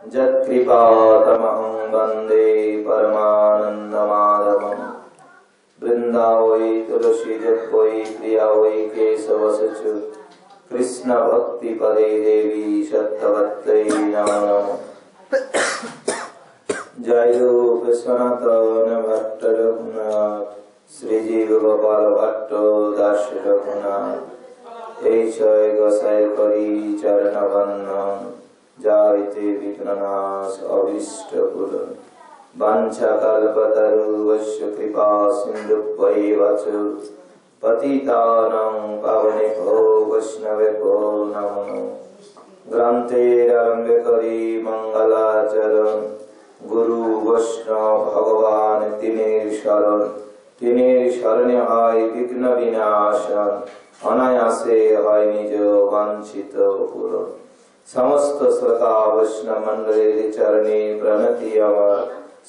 जत्कृपातमहं वन्दे परमानन्दमाधवम्। वृन्दावै तुलसी जत्वै प्रिया वै केशवसच कृष्ण भक्ति पदे देवी सत्यवत्यै नमो नमः। जय विश्वनाथन भट्ट रघुनाथ श्रीजीव गोपाल भट्ट दास रघुनाथ ऐशय गोसाई करी चरण बंदन जायते विघ्ननाश अभीष्ट पूर्ण वांछा कल्पतरुश्च कृपा सिन्धुभ्यैव च पतितानां पावनेभ्यो वैष्णवेभ्यो नमो नमः। ग्रन्थेरारम्भे करी मंगलाचरण गुरु वैष्णव भगवान तिनेर शरणे হয় বিঘ্ন বিনাশন অনায়াসে হয় নিজ বাঞ্ছিত পূরণ। সমস্ত শ্রোতা বৈষ্ণব মণ্ডলের চরণে প্রণতি আমার,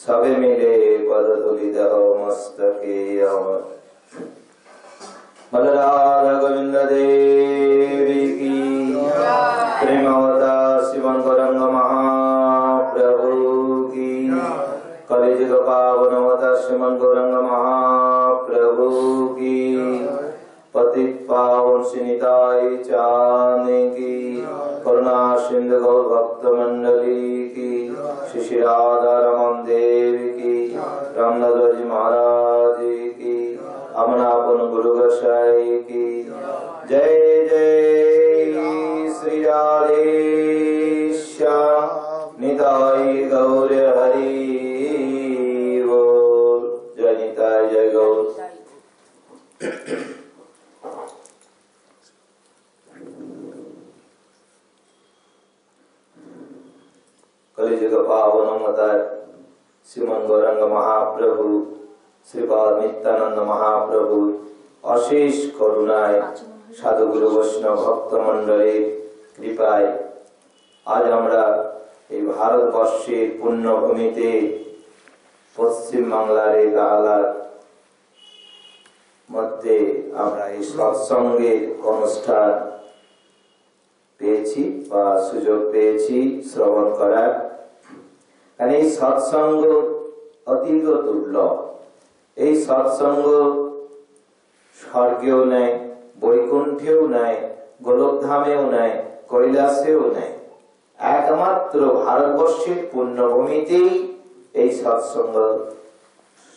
সবে মিলে পদধূলি দেহ মস্তকে আমার। বলরাধ গোবিন্দ দেবী কি প্রেমবতার শিবন গৌরাঙ্গ মহাপ্রভু কি कलिजुग पावनवता श्रीमन गौरांग महाप्रभु की पतित पावन सिनिताय चाने की करुणा सिंधु गौर भक्त मंडली की श्री राधा रमन देवी की रामदास महाराज की अमनापन गुरु गोसाई की जय जय श्री राधे श्याम निताय गौर हरि जय गौर। कलिजुग पावन अवतार श्रीमन गौरांग महाप्रभु श्रीपाद नित्यानंद महाप्रभु अशेष करुणाय साधुगुरु वैष्णव भक्त मंडलेर कृपाय आज आमरा এই ভারতবর্ষের পুণ্যভূমিতে পশ্চিম বাংলার এই বাংলার মধ্যে আমরা এই সৎসঙ্গের অনুষ্ঠান পেয়েছি বা সুযোগ পেয়েছি শ্রবণ করার। কারণ এই সৎসঙ্গ অতীব দুর্লভ। এই সৎসঙ্গ স্বর্গেও নাই, বৈকুণ্ঠেও নাই, গোলকধামেও নাই, কৈলাসেও নাই। একমাত্র ভারতবর্ষের পুণ্যভূমিতেই এই সৎসঙ্গ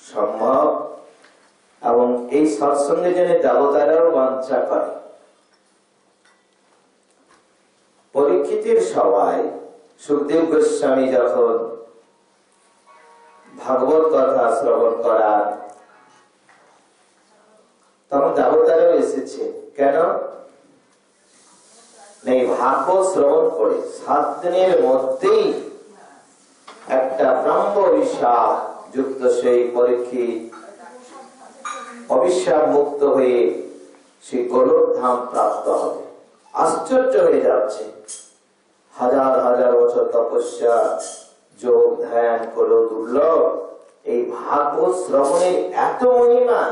সম্ভব এবং এই সৎসঙ্গে যেন দেবতারাও বাঞ্ছা করে। পরীক্ষিতের সভায় সুখদেব গোস্বামী যখন ভাগবত কথা শ্রবণ করার তখন দেবতারাও এসেছে। কেন? এই ভাগবত শ্রবণ করে 7 দিনের মধ্যেই একটা ব্রহ্ম অভিশাপ যুক্ত সেই পরীক্ষিত অভিশাপ মুক্ত হয়ে সেই গোলকধাম প্রাপ্ত হবে। আশ্চর্য হয়ে যাচ্ছে। হাজার হাজার বছর তপস্যা যোগ ধ্যান করে দুর্লভ এই ভাগবত শ্রবণের এত মহিমা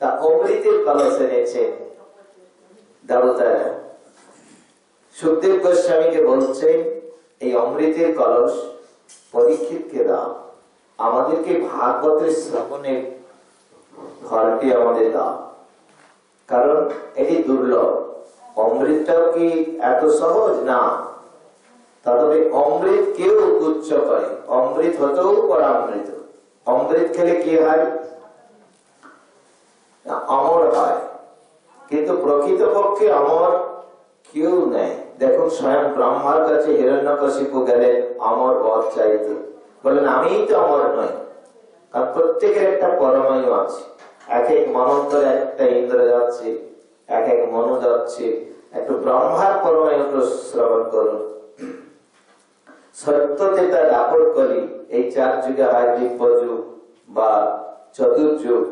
তা অমৃতের কলসে এনেছে দেবতারা। সুখদেব গোস্বামীকে বলছে এই অমৃতের কলস পরীক্ষিতকে দাও, আমাদেরকে ভাগবতের শ্রবণের ফলটি আমাদের দাও, কারণ এটি দুর্লভ। অমৃতটাও কি এত সহজ না? তবে অমৃত কেউ তুচ্ছ করে। অমৃত হতেও পরামৃত। অমৃত খেলে কি হয়? অমর হয়। কিন্তু প্রকৃতপক্ষে অমর কেউ নেই। দেখুন স্বয়ং ব্রহ্মার কাছে হিরণ্যকশিপু গেলেন অমর বর চাইতে, বলেন আমি তো অমর নই। কারণ প্রত্যেকের একটা পরমায়ু আছে। এক এক মনন্তরে একটা ইন্দ্র যাচ্ছে, এক এক মনু যাচ্ছে। একটু ব্রহ্মার পরমায়ুটা শ্রবণ করুন। সত্যতেতা দাপট করি এই 4 যুগে হয় দিব্য যুগ বা চতুর্যুগ।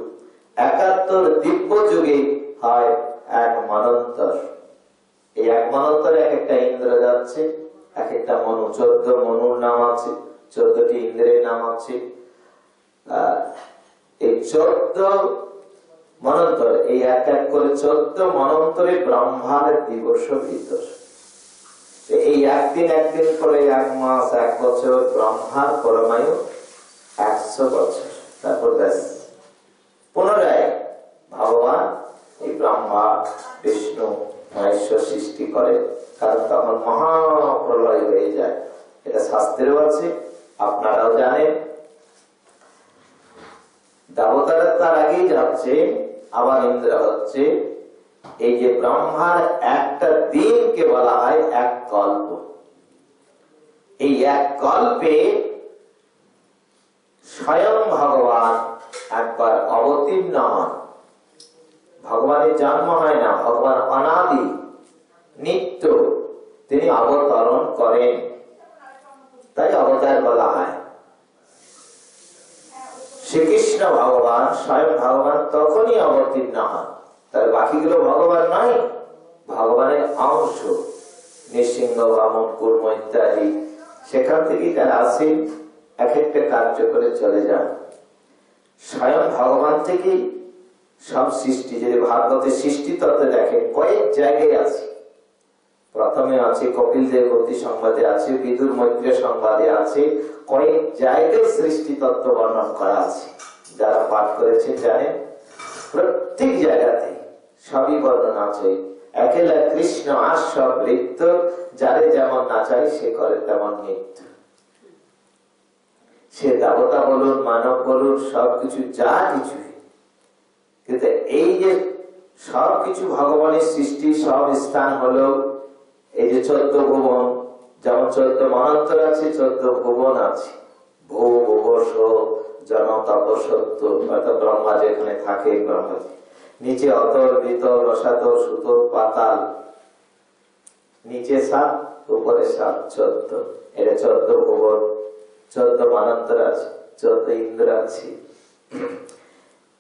71 দিব্য যুগে হয় এক মনন্তর। এই এক মনন্তরে এক একটা ইন্দ্র যাচ্ছে, এক একটা মনু। 14 মনুর নাম আছে, 14টি ইন্দ্রের নাম আছে। এই 14 মনন্তর, এই এক এক করে 14 মনন্তরে ব্রহ্মার দিবস ভিতর। এই একদিন একদিন করে 1 মাস 1 বছর, ব্রহ্মার পরমায়ু 100 বছর, তারপর ব্যাস পুনরায় ভগবান এই ব্রহ্মা বিষ্ণু মহেশ্বর সৃষ্টি করে, কারণ তখন মহাপ্রলয় হয়ে যায়। এটা শাস্ত্রেও আছে, আপনারাও জানেন। দেবতারা তার আগেই যাচ্ছে, আবার ইন্দ্র হচ্ছে। এই যে ব্রহ্মার একটা দিনকে বলা হয় 1 কল্প। এই 1 কল্পে স্বয়ং ভগবান একবার অবতীর্ণ হন। ভগবানের জন্ম হয় না, ভগবান অনাদি নিত্য, তিনি অবতরণ করেন, তাই অবতার বলা হয়। শ্রীকৃষ্ণ ভগবান স্বয়ং ভগবান তখনই অবতীর্ণ হন, তার বাকিগুলো ভগবান নয়, ভগবানের অংশ। নৃসিংহ, বামন, কুর্ম ইত্যাদি, সেখান থেকেই তারা আসেন, এক একটা কার্য করে চলে যান। স্বয়ং ভগবান থেকেই সব সৃষ্টি। যদি ভাগবতের সৃষ্টি তত্ত্বে দেখেন, কয়েক জায়গায় আছে। প্রথমে আছে কপিল দেবভূতি সংবাদে আছে, বিদুর মৈত্রেয় সংবাদে আছে, কয়েক জায়গায় সৃষ্টি তত্ত্ব বর্ণন করা আছে। যারা পাঠ করেছেন জানেন, প্রত্যেক জায়গাতে সবই বর্ণনা আছে। একেলা কৃষ্ণ আশ্ব নৃত্য, যারে যেমন নাচাই সে করে তেমন নৃত্য। সে দেবতা বলুন, মানব বলুন, সবকিছু যা কিছু, কিন্তু এই যে সবকিছু ভগবানের সৃষ্টি, সব স্থান হলো এই যে 14 ভুবন। যেমন 14 মহান্তর আছে, 14 ভুবন আছে। ভূ ভুবস জন তপসত্য, অর্থাৎ ব্রহ্মা যেখানে থাকে, ব্রহ্মা নিচে অতর, ভিতর, রসাতর, সুতর, পাতাল, নিচে 7, উপরে 7, 14। এটা 14 ভুবন, 14 মহান্তর আছে, 14 ইন্দ্র আছে।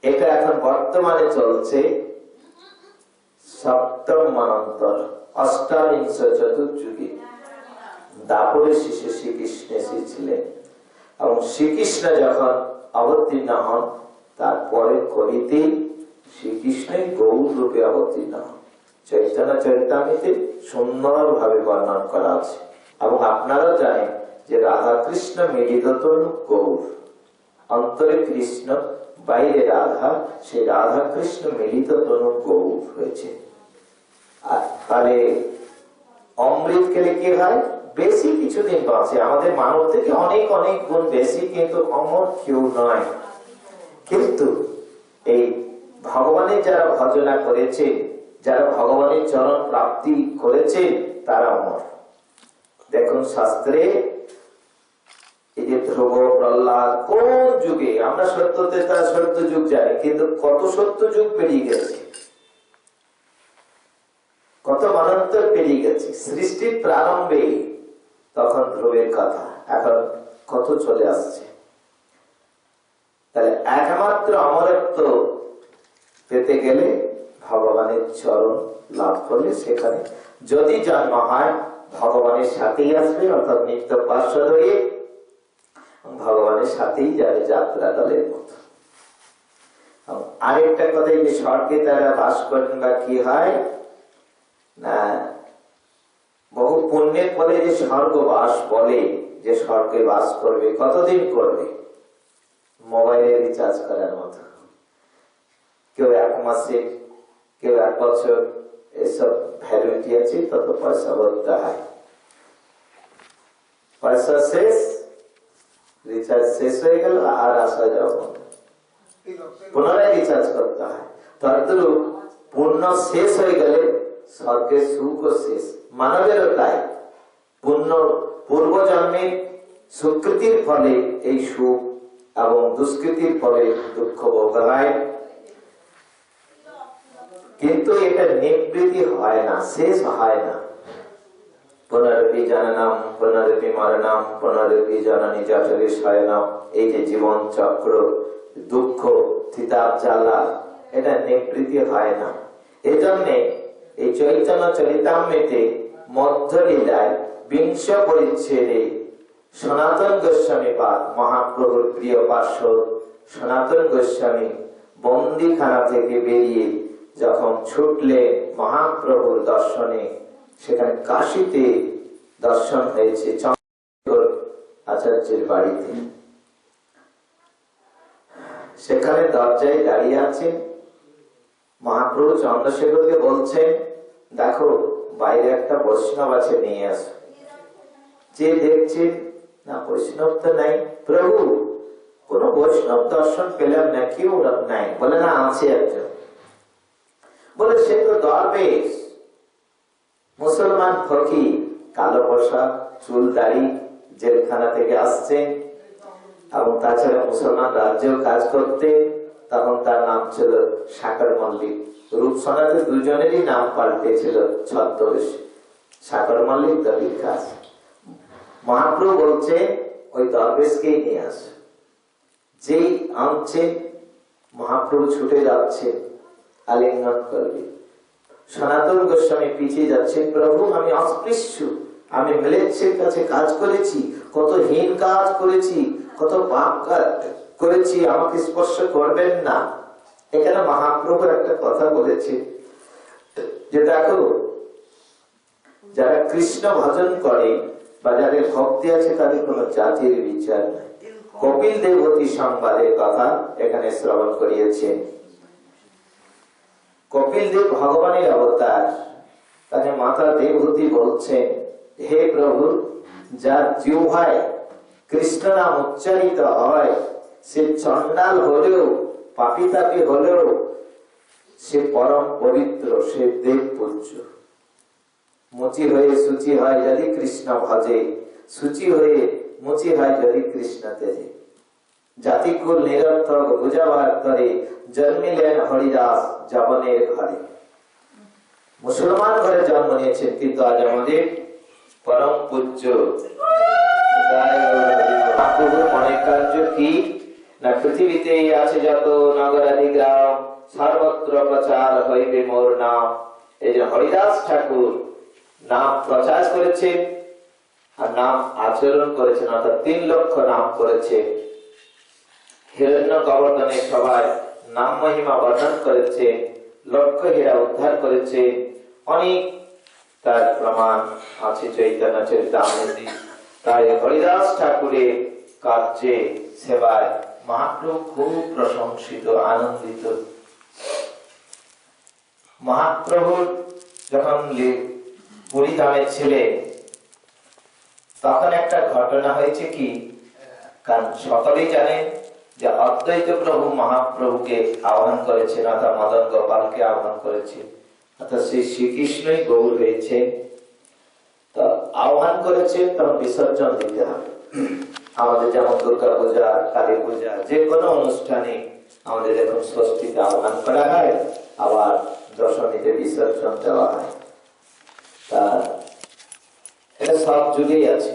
এটা এখন বর্তমানে চলছে 7ম মন্বন্তর, অষ্টাবিংশ চতুর্যুগে। দাপরের শিশু শ্রীকৃষ্ণ এসেছিলেন, এবং শ্রীকৃষ্ণ যখন অবতীর্ণ হন, তারপরে কলিতে শ্রীকৃষ্ণই গৌর রূপে অবতীর্ণ হন। চৈতন্য চরিতামৃতে সুন্দর ভাবে বর্ণন করা আছে। এবং আপনারাও জানেন যে রাধা কৃষ্ণ মিলিত তনু গৌর, অন্তরে কৃষ্ণ, বাইরে রাধা, সেই রাধা কৃষ্ণ মিলিত তনু গৌর হয়েছে। তাহলে অমৃত খেলে কি হয়? বেশি কিছুদিন বাঁচে, আমাদের মানব থেকে অনেক অনেক গুণ বেশি, কিন্তু অমর কেউ নয়। কিন্তু এই ভগবানের যারা ভজনা করেছে, যারা ভগবানের চরণ প্রাপ্তি করেছে, তারা অমর। দেখুন শাস্ত্রে এই যে ধ্রুব, প্রহ্লাদ, কোন যুগে, আমরা সত্য যুগ জানি, কিন্তু কত সত্য যুগ পেরিয়ে গেছে, কত মনন্তর পেরিয়ে গেছে। সৃষ্টির প্রারম্ভে তখন ধ্রুবের কথা, এখন কত চলে আসছে। তাহলে একমাত্র অমরত্ব পেতে গেলে ভগবানের চরণ লাভ করলে, সেখানে যদি জন্ম হয় ভগবানের সাথেই আসবে, অর্থাৎ নিত্য পার্শ্বদ হয়ে ভগবানের সাথেই যাবে, যাত্রা দলের মতো। আরেকটা কথা, যে স্বর্গে তারা বাস করেন বা কি হয় না, বহু পুণ্যের ফলে যে স্বর্গবাস বলে, যে স্বর্গে বাস করবে, কতদিন করবে? মোবাইলে রিচার্জ করার মতো। কেউ 1 মাসে, কেউ 1 বছর, এসব ভ্যালিডিটি আছে, তত পয়সা ভরতে হয়। পয়সা শেষ, রিচার্জ শেষ হয়ে গেল, আর আসা যাওয়া পুনরায় রিচার্জ করতে হয়। তদ্রূপ পূর্ণ শেষ হয়ে গেলে স্বর্গের সুখও শেষ। মানবেরও তাই, পূর্ব জন্মের সুকৃতির ফলে এই সুখ, এবং দুষ্কৃতির ফলে দুঃখ ভোগ হয়, কিন্তু এটা নিবৃত্তি হয় না, শেষ হয় না। পুনরপি জননম পুনরপি মরণম পুনরপি জননী জঠরে শয়নম, এই যে জীবন চক্র, দুঃখ, থিতাপ জ্বালা, এটা নিবৃত্তি হয় না। এই জন্যে এই চৈতন্য চরিতামৃতে মধ্যলীলায় 20 পরিচ্ছেদে সনাতন গোস্বামী পাদ, মহাপ্রভুর প্রিয় পার্শ্বদ সনাতন গোস্বামী বন্দিখানা থেকে বেরিয়ে যখন ছুটলেন মহাপ্রভুর দর্শনে, সেখানে কাশীতে দর্শন হয়েছে চন্দ্রশেখর আচার্যের বাড়িতে। সেখানে দরজায় দাঁড়িয়ে আছেন মহাপ্রভু। চন্দ্রশেখরকে বলছেন, দেখো বাইরে একটা বৈষ্ণব আছে, নিয়ে আসো। যে দেখছে না বৈষ্ণব তো নাই, প্রভু কোন বৈষ্ণব দর্শন পেলাম না, কেউ নাই। বলে না, আছে একজন। বলে সে তো দরবেশ, মুসলমান ফকির, কালো পোশাক, চুল দাড়ি, জেলখানা থেকে আসছেন, এবং তাছাড়া মুসলমান রাজ্যেও কাজ করতে। তখন তার নাম ছিল সাকর মল্লিক। রূপসনাতে দুজনেরই নাম পাল্টেছিল ছদ্মবেশ, সাকর মল্লিক দলিত কাজ। মহাপ্রভু বলছে ওই দরবেশকেই নিয়ে আসে। যেই আনছে মহাপ্রভু ছুটে যাচ্ছে আলিঙ্গন করবে। সনাতন গোস্বামী পিছিয়ে যাচ্ছে, প্রভু আমি অস্পৃশ্য, আমি মিলেচ্ছের কাছে কাজ করেছি, কত হীন কাজ করেছি, কত পাপ করেছি, আমাকে স্পর্শ করবেন না। এখানে মহাপ্রভু একটা কথা বলেছে যে দেখো, যারা কৃষ্ণ ভজন করে বা যাদের ভক্তি আছে তাদের কোন জাতির বিচার নাই। কপিল দেবতী সংবাদের কথা এখানে শ্রবণ করিয়েছেন। কপিল দেব ভগবানের অবতার। তাকে মাতা দেবহূতি বলছেন, হে প্রভু, যার জিহ্বায় কৃষ্ণ নাম উচ্চারিত হয়, সে চন্ডাল হলেও পাপী তাপী হলেও সে পরম পবিত্র, সে দেব পূজ্য। মুচি হয়ে সূচি হয় যদি কৃষ্ণ ভজে, সূচি হয়ে মুচি হয় যদি কৃষ্ণ তেজে। জাতিকুল নিরর্থক বুঝাবার তরে জন্মিলেন হরিদাস জবনের ঘরে। মুসলমান ঘরে জন্ম নিয়েছেন, কিন্তু আজ আমাদের পরম পূজ্য মহাপ্রভুর মনের কার্য কি না, পৃথিবীতে আছে যত নগরাদি গ্রাম, সর্বত্র প্রচার হইবে মোর নাম। এই যে হরিদাস ঠাকুর নাম প্রচার করেছেন আর নাম আচরণ করেছেন, অর্থাৎ 3 লক্ষ নাম করেছে। হিরণ্য গোবর্ধনে সবাই নাম মহিমা বর্ণন করেছে, লক্ষ হীরা উদ্ধার করেছে। অনেক তার প্রমাণ আছে চৈতন্য চরিতামৃতে। তাই হরিদাস ঠাকুরের কার্যে সেবায় মহাপ্রভু খুব প্রশংসিত, আনন্দিত। মহাপ্রভু যখন পুরী ধামে ছিলেন তখন একটা ঘটনা হয়েছে কি, কারণ সকলেই জানেন যে অদ্বৈত প্রভু মহাপ্রভুকে আহ্বান করেছেন, অর্থাৎ মদন গোপালকে আহ্বান করেছেন, অর্থাৎ সেই শ্রীকৃষ্ণই গৌর হয়েছে। তো আহ্বান করেছেন, তখন বিসর্জন দিতে হবে। আমাদের যেমন দুর্গা পূজা, কালী পূজা, যে কোনো অনুষ্ঠানে আমাদের এখন ষষ্ঠীতে আহ্বান করা হয়, আবার দশমীতে বিসর্জন দেওয়া হয়। তা এটা সব যুগেই আছে।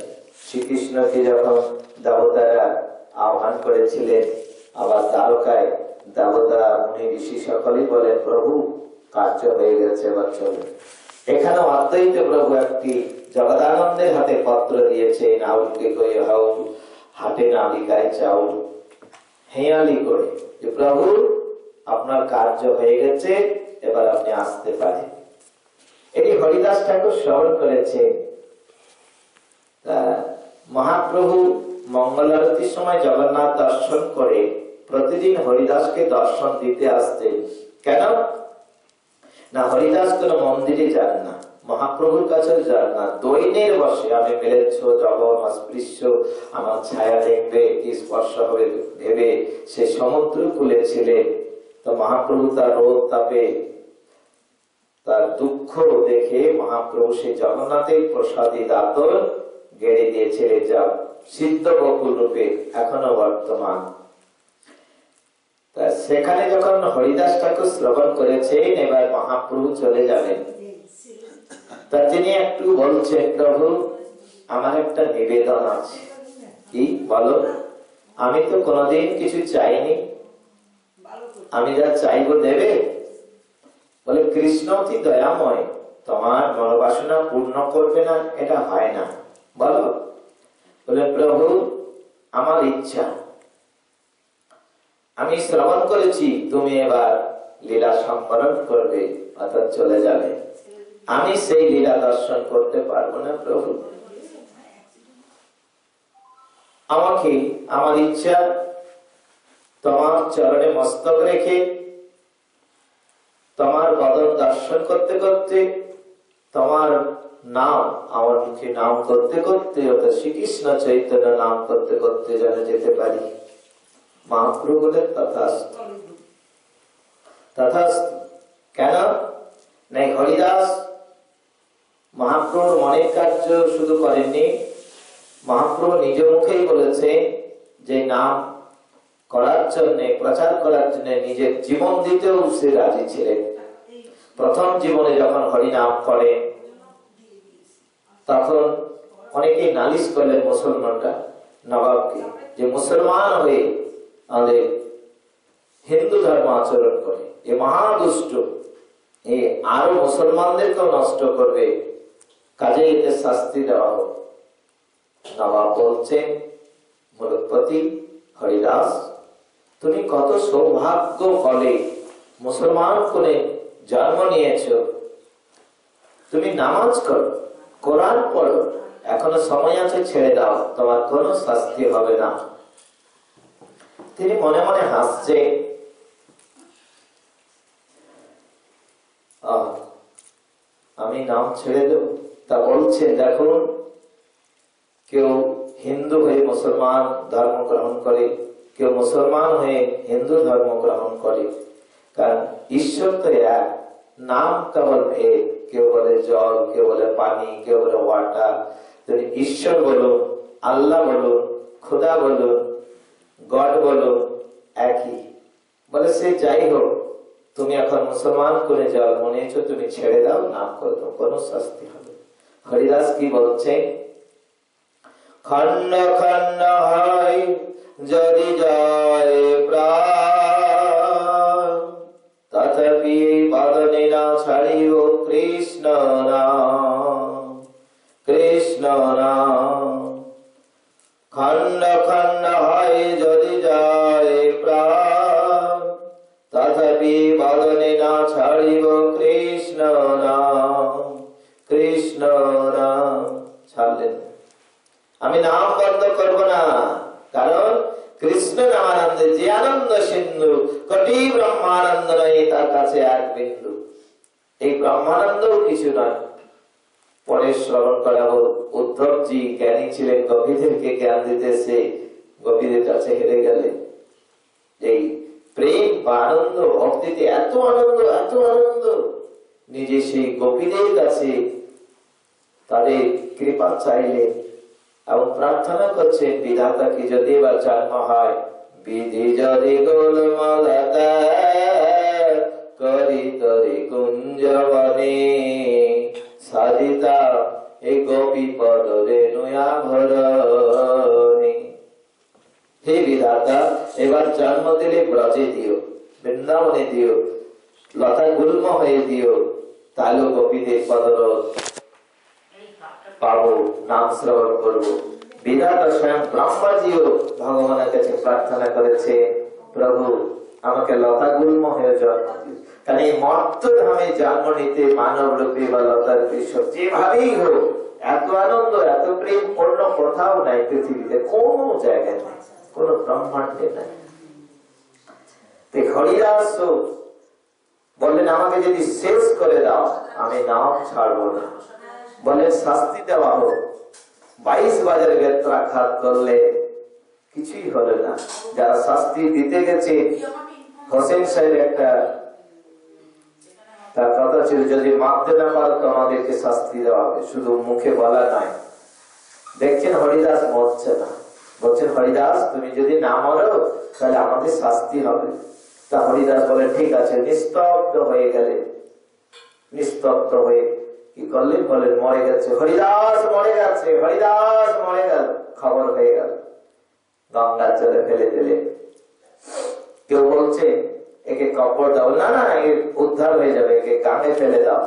শ্রীকৃষ্ণকে যখন দেবতারা আহ্বান করেছিলেন, আবার দ্বারকায় দেবতা মুনি ঋষি সকলেই বলেন, প্রভু কার্য হয়ে গেছে, এবার চলে। এখানে অদ্বৈত প্রভু একটি জগদানন্দের হাতে পত্র দিয়েছেন, আউলকে কয়ে হাউল হাটে নালিকায় চাউল, হেয়ালি করে যে প্রভু আপনার কার্য হয়ে গেছে, এবার আপনি আসতে পারেন। এটি হরিদাস ঠাকুর শ্রবণ করেছে। মহাপ্রভু মঙ্গল আরতির সময় জগন্নাথ দর্শন করে প্রতিদিন হরিদাসকে দর্শন দিতে আসতেন। কেন না, হরিদাস কোন মন্দিরে যান না, মহাপ্রভুর কাছে যান না, দৈনের বসে আমি মিলেচ্ছ জগন অস্পৃশ্য, আমার ছায়া দেখবে, কি স্পর্শ হবে ভেবে সে সমুদ্র কূলে ছিলেন। তো মহাপ্রভু তার রোদ তাপে, তার দুঃখ দেখে মহাপ্রভু সেই জগন্নাথের প্রসাদী দাতন গেড়ে দিয়েছিলেন, যা সিদ্ধ বকুল রূপে এখনো বর্তমান। সেখানে যখন হরিদাস ঠাকুর শ্রবণ করেছেন, এবার মহাপ্রভু চলে যাবেন। তা তিনি একটু বলছেন, প্রভু আমার একটা নিবেদন আছে। কি বলো? আমি তো কোনোদিন কিছু চাইনি, আমি যা চাইবো দেবে? বলে, কৃষ্ণ অতি দয়াময়, তোমার মনোবাসনা পূর্ণ করবে না এটা হয় না, বলো। বলে, প্রভু আমার ইচ্ছা, আমি শ্রবণ করেছি তুমি এবার লীলা সম্বরণ করবে, অর্থাৎ চলে যাবে। আমি সেই লীলা দর্শন করতে পারবো না প্রভু, আমাকে আমার ইচ্ছা তোমার চরণে মস্তক রেখে তোমার বদন দর্শন করতে করতে তোমার নাম আমার মুখে নাম করতে করতে অর্থাৎ শ্রীকৃষ্ণ চৈতন্য নাম করতে করতে যেন যেতে পারি। মহাপ্রভু বলে তথাস্তু। তথাস্তু কেন নাই? হরিদাস মহাপ্রভুর মনের কার্য শুধু করেননি, মহাপ্রভু নিজ মুখেই বলেছে যে নাম করার জন্য, প্রচার করার জন্য নিজের জীবন দিতেও সে রাজি ছিলেন। প্রথম জীবনে যখন হরিনাম করে তখন অনেকেই নালিশ করলেন মুসলমানরা নবাবকে, যে মুসলমান হয়ে আমাদের হিন্দু ধর্ম আচরণ করে, এ মহাদুষ্ট, এ আরো মুসলমানদেরকেও নষ্ট করবে, কাজে এতে শাস্তি দেওয়া হোক। নবাব বলছেন, মূলপতি হরিদাস, তুমি কত সৌভাগ্য ফলে মুসলমান কোনে জন্ম নিয়েছ, তুমি নামাজ করো, কোরআন পড়ো, এখনো সময় আছে, ছেড়ে দাও, তোমার কোনো শাস্তি হবে না। তিনি মনে মনে হাসছে, আমি নাম ছেড়ে দেব? তা বলছেন, দেখুন কেউ হিন্দু হয়ে মুসলমান ধর্ম গ্রহণ করে, কেউ মুসলমান হয়ে হিন্দু ধর্ম গ্রহণ করে, কারণ ঈশ্বর তো এক, নাম কেবল ভেদ, কেউ বলে জল, কেউ বলে পানি, কেউ বলে ওয়াটার। তুমি ঈশ্বর বলুন, আল্লাহ বলুন, খোদা বলুন, গড বলুন, একই। বলে সে যাই হোক, তুমি এখন মুসলমান করে জন্ম নিয়েছো, তুমি ছেড়ে দাও, নাম করে দাও, কোনো শাস্তি হবে। হরিদাস কি বলছে, খন্ড খন্ড হয় যদি যায় প্রাণ, তথাপি বদনে না ছাড়িব কৃষ্ণ নাম, কৃষ্ণ নাম। খন্ড খন্ড হয় যদি যায় প্রাণ, তথাপি বদনে না ছাড়িব কৃষ্ণ নাম, কৃষ্ণ নাম। ছাড়লেন, আমি নাম বন্ধ করব না, কারণ কৃষ্ণ নামানন্দে যে আনন্দ সিন্ধু, কোটি ব্রহ্মানন্দ নয় তার কাছে এক বিন্দু। এই ব্রহ্মানন্দ কিছু নয়। পরে শ্রবণ করাবো, উদ্ধবজি জ্ঞানী ছিলেন, গোপীদেরকে জ্ঞান দিতেছে, গোপীদের কাছে হেরে গেলে। এই প্রেম বা আনন্দ, ভক্তিতে এত আনন্দ, এত আনন্দ, নিজে সেই গোপীদের কাছে তাদের কৃপা চাইলে এবং প্রার্থনা করছেন বিধাতাকে, যদি এবার জন্ম হয়, বিধি যদি গোলমালতা করি তরি কুঞ্জবনে, সাধিতা এই গোপী পদ রেণুয়া ভরণী। হে বিধাতা, এবার জন্ম দিলে ব্রজে দিও, বৃন্দাবনে দিও, লতা গুল্ম হয়ে দিও, তাহলে গোপীদের পদরোধ পাবো, নাম শ্রবণ করবো। বিধাতা স্বয়ং ব্রহ্মাজিও ভগবানের কাছে প্রার্থনা করেছে, প্রভু আমাকে লতা গুল্ম হয়ে জন্ম দিও। কারণ এই মর্ত ধামে জন্ম নিতে মানব রূপে বা লতার বিষয় যেভাবেই হোক, এত আনন্দ, এত প্রেম অন্য কোথাও নাই পৃথিবীতে, কোনো জায়গায় নাই, কোন ব্রহ্মাণ্ডে নাই। হরিদাস বললেন, আমাকে যদি শেষ করে দাও, আমি নাম ছাড়বো না। বলে শাস্তি দেওয়া হোক। 22 বাজারে বেত্রাঘাত করলে কিছুই হলো না। যারা শাস্তি দিতে গেছে, হোসেন সাহেব একটা তার কথা ছিল, যদি মারতে না পারো তো আমাদেরকে শাস্তি দেওয়া হবে, শুধু মুখে বলা নয়। দেখছেন হরিদাস মরছে না, বলছেন হরিদাস তুমি যদি না মরো তাহলে আমাদের শাস্তি হবে। তা হরিদাস বলে ঠিক আছে, নিস্তব্ধ হয়ে গেলে, নিস্তব্ধ হয়ে কি করলেন, বলেন মরে গেছে, হরিদাস মরে গেছে, হরিদাস মরে গেল, খবর হয়ে গেল, গঙ্গার জলে ফেলে দিলে। কেউ বলছে একে কবর দাও, না না এর উদ্ধার হয়ে যাবে, একে গাঙে ফেলে দাও,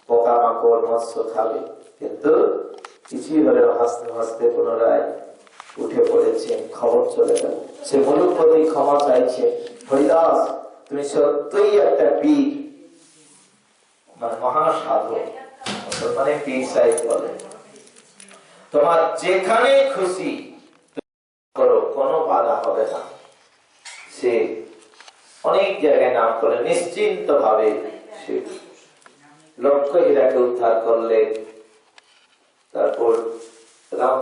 পোকা মাকড় মৎস্য খাবে। কিন্তু কিছুই হলে হাসতে হাসতে পুনরায় উঠে পড়েছেন, খবর চলে গেল। সে মুলুকপতি ক্ষমা চাইছে, হরিদাস তুমি সত্যই একটা পীর, মানে মহাসাধু, মানে পীর সাহেব বলে, তোমার যেখানে খুশি করে না, সে অনেক জায়গায় নাম করে নিশ্চিন্ত ভাবে সে লক্ষ্য হীরাকে উদ্ধার করলেন। তারপর